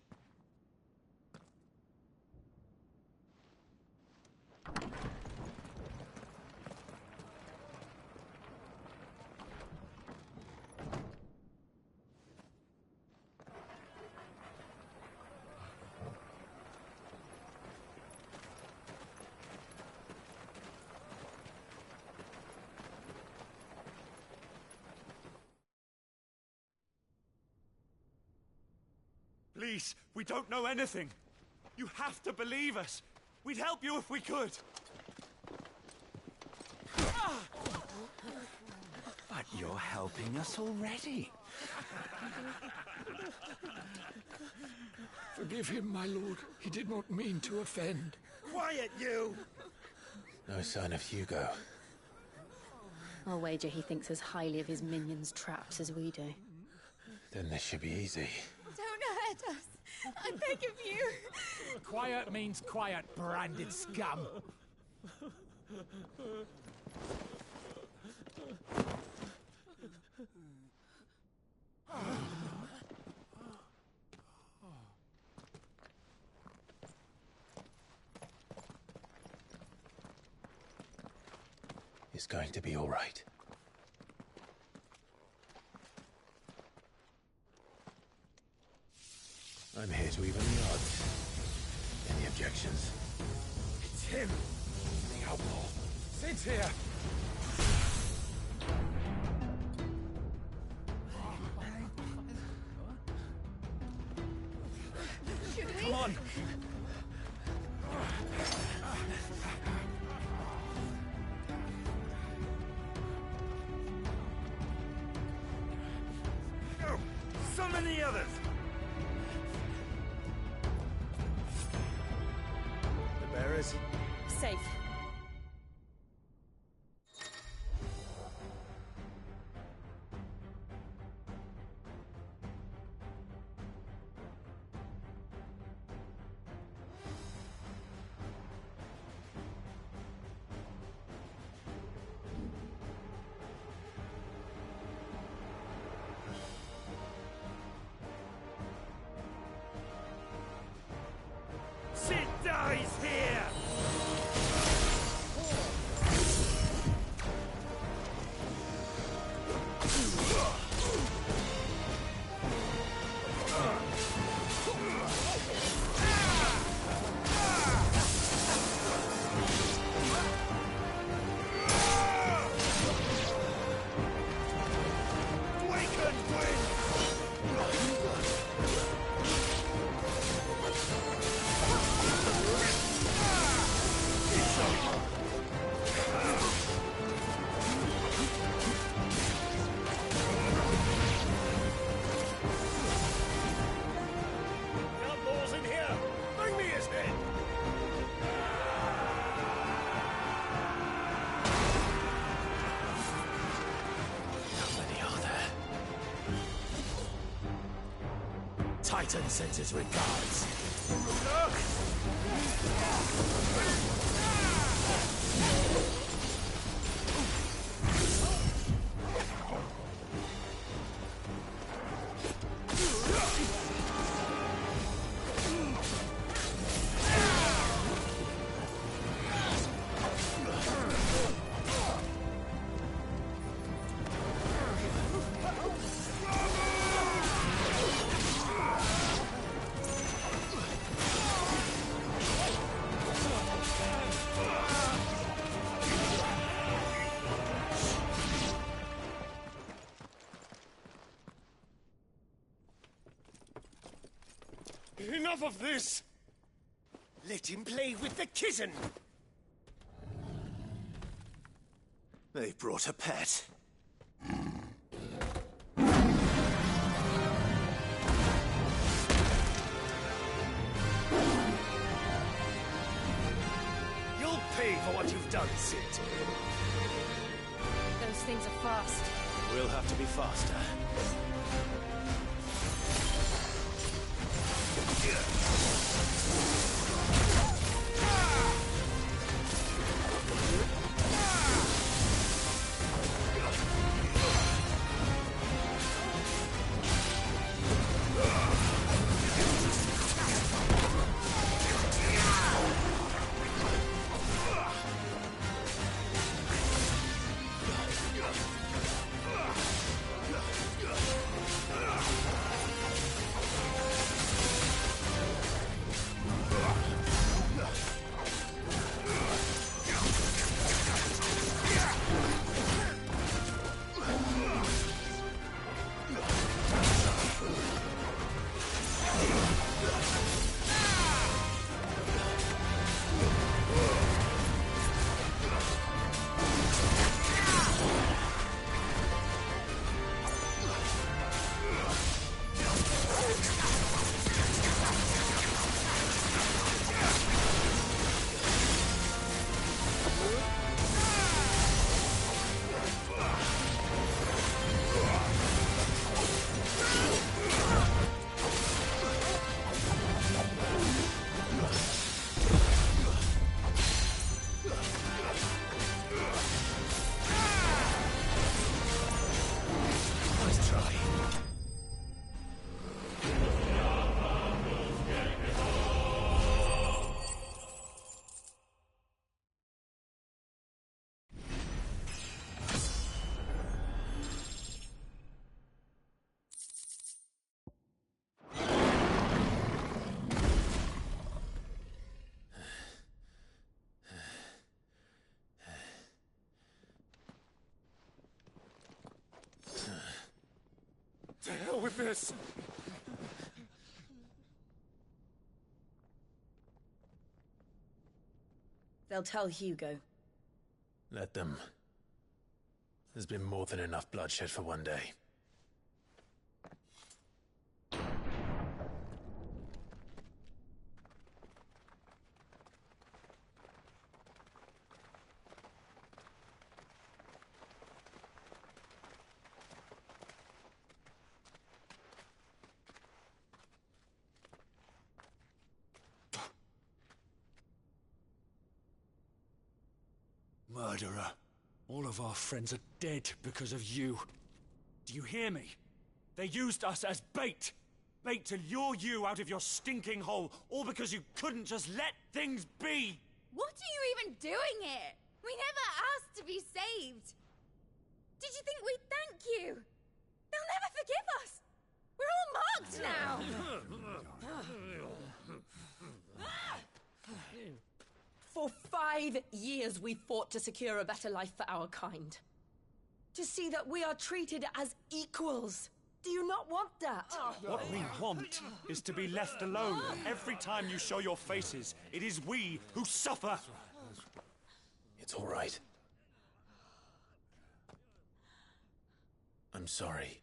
Please, we don't know anything. You have to believe us. We'd help you if we could. But you're helping us already. Forgive him, my lord. He did not mean to offend. Quiet, you! No sign of Hugo. I'll wager he thinks as highly of his minions' traps as we do. Then this should be easy. Don't hurt us. I beg of you. Quiet means quiet, branded scum. It's going to be all right. I'm here to even the odds. Any objections? It's him, the outlaw. Sit here. Come on. Go! Summon the others! The bearers? Safe. Sid dies here! Outlaws in here! Bring me his head! How many are there? Titan sends his regards. Enough of this! Let him play with the kitten! They brought a pet. You'll pay for what you've done, Sid. Those things are fast. We'll have to be faster. this! They'll tell Hugo. Let them. There's been more than enough bloodshed for one day. Murderer. All of our friends are dead because of you. Do you hear me? They used us as bait. Bait to lure you out of your stinking hole, all because you couldn't just let things be. What are you even doing here? We never asked to be saved. Did you think we'd thank you? They'll never forgive us. We're all marked now. For 5 years we fought to secure a better life for our kind. To see that we are treated as equals. Do you not want that? What we want is to be left alone. Every time you show your faces, it is we who suffer. It's all right. I'm sorry.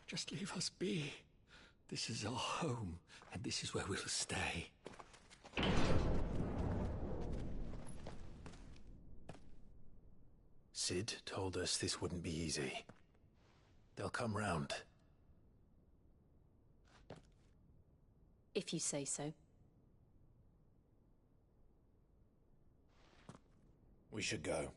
Just leave us be. This is our home, and this is where we'll stay. Sid told us this wouldn't be easy. They'll come round. If you say so. We should go.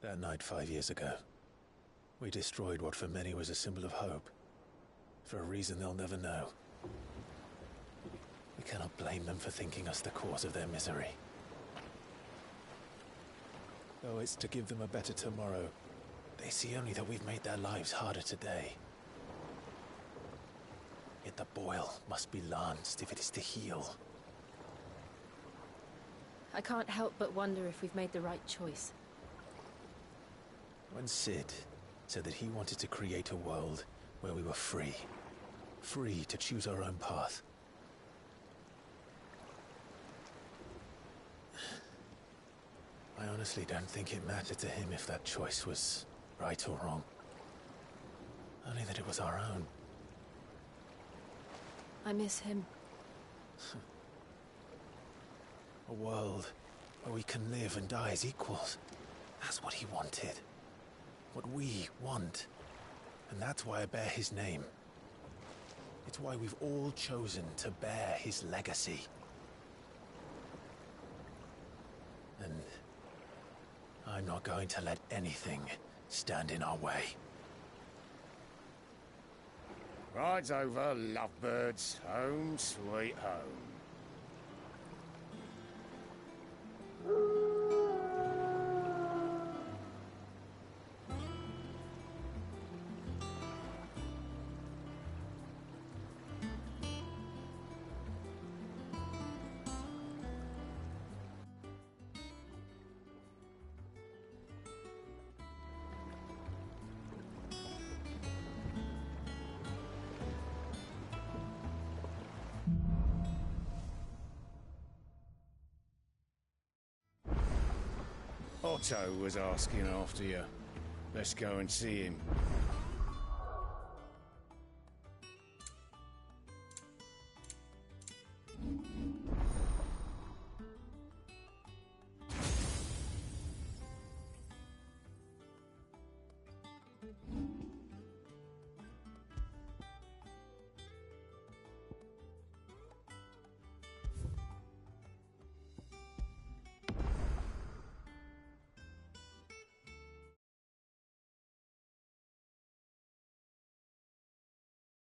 That night 5 years ago, we destroyed what for many was a symbol of hope. For a reason they'll never know. We cannot blame them for thinking us the cause of their misery. Though it's to give them a better tomorrow, they see only that we've made their lives harder today. Yet the boil must be lanced if it is to heal. I can't help but wonder if we've made the right choice. When Sid said that he wanted to create a world where we were free. Free to choose our own path. I honestly don't think it mattered to him if that choice was right or wrong. Only that it was our own. I miss him. A world where we can live and die as equals. That's what he wanted. What we want. And that's why I bear his name. It's why we've all chosen to bear his legacy. And I'm not going to let anything stand in our way. Ride's over, lovebirds. Home sweet home. Otto was asking after you. Let's go and see him.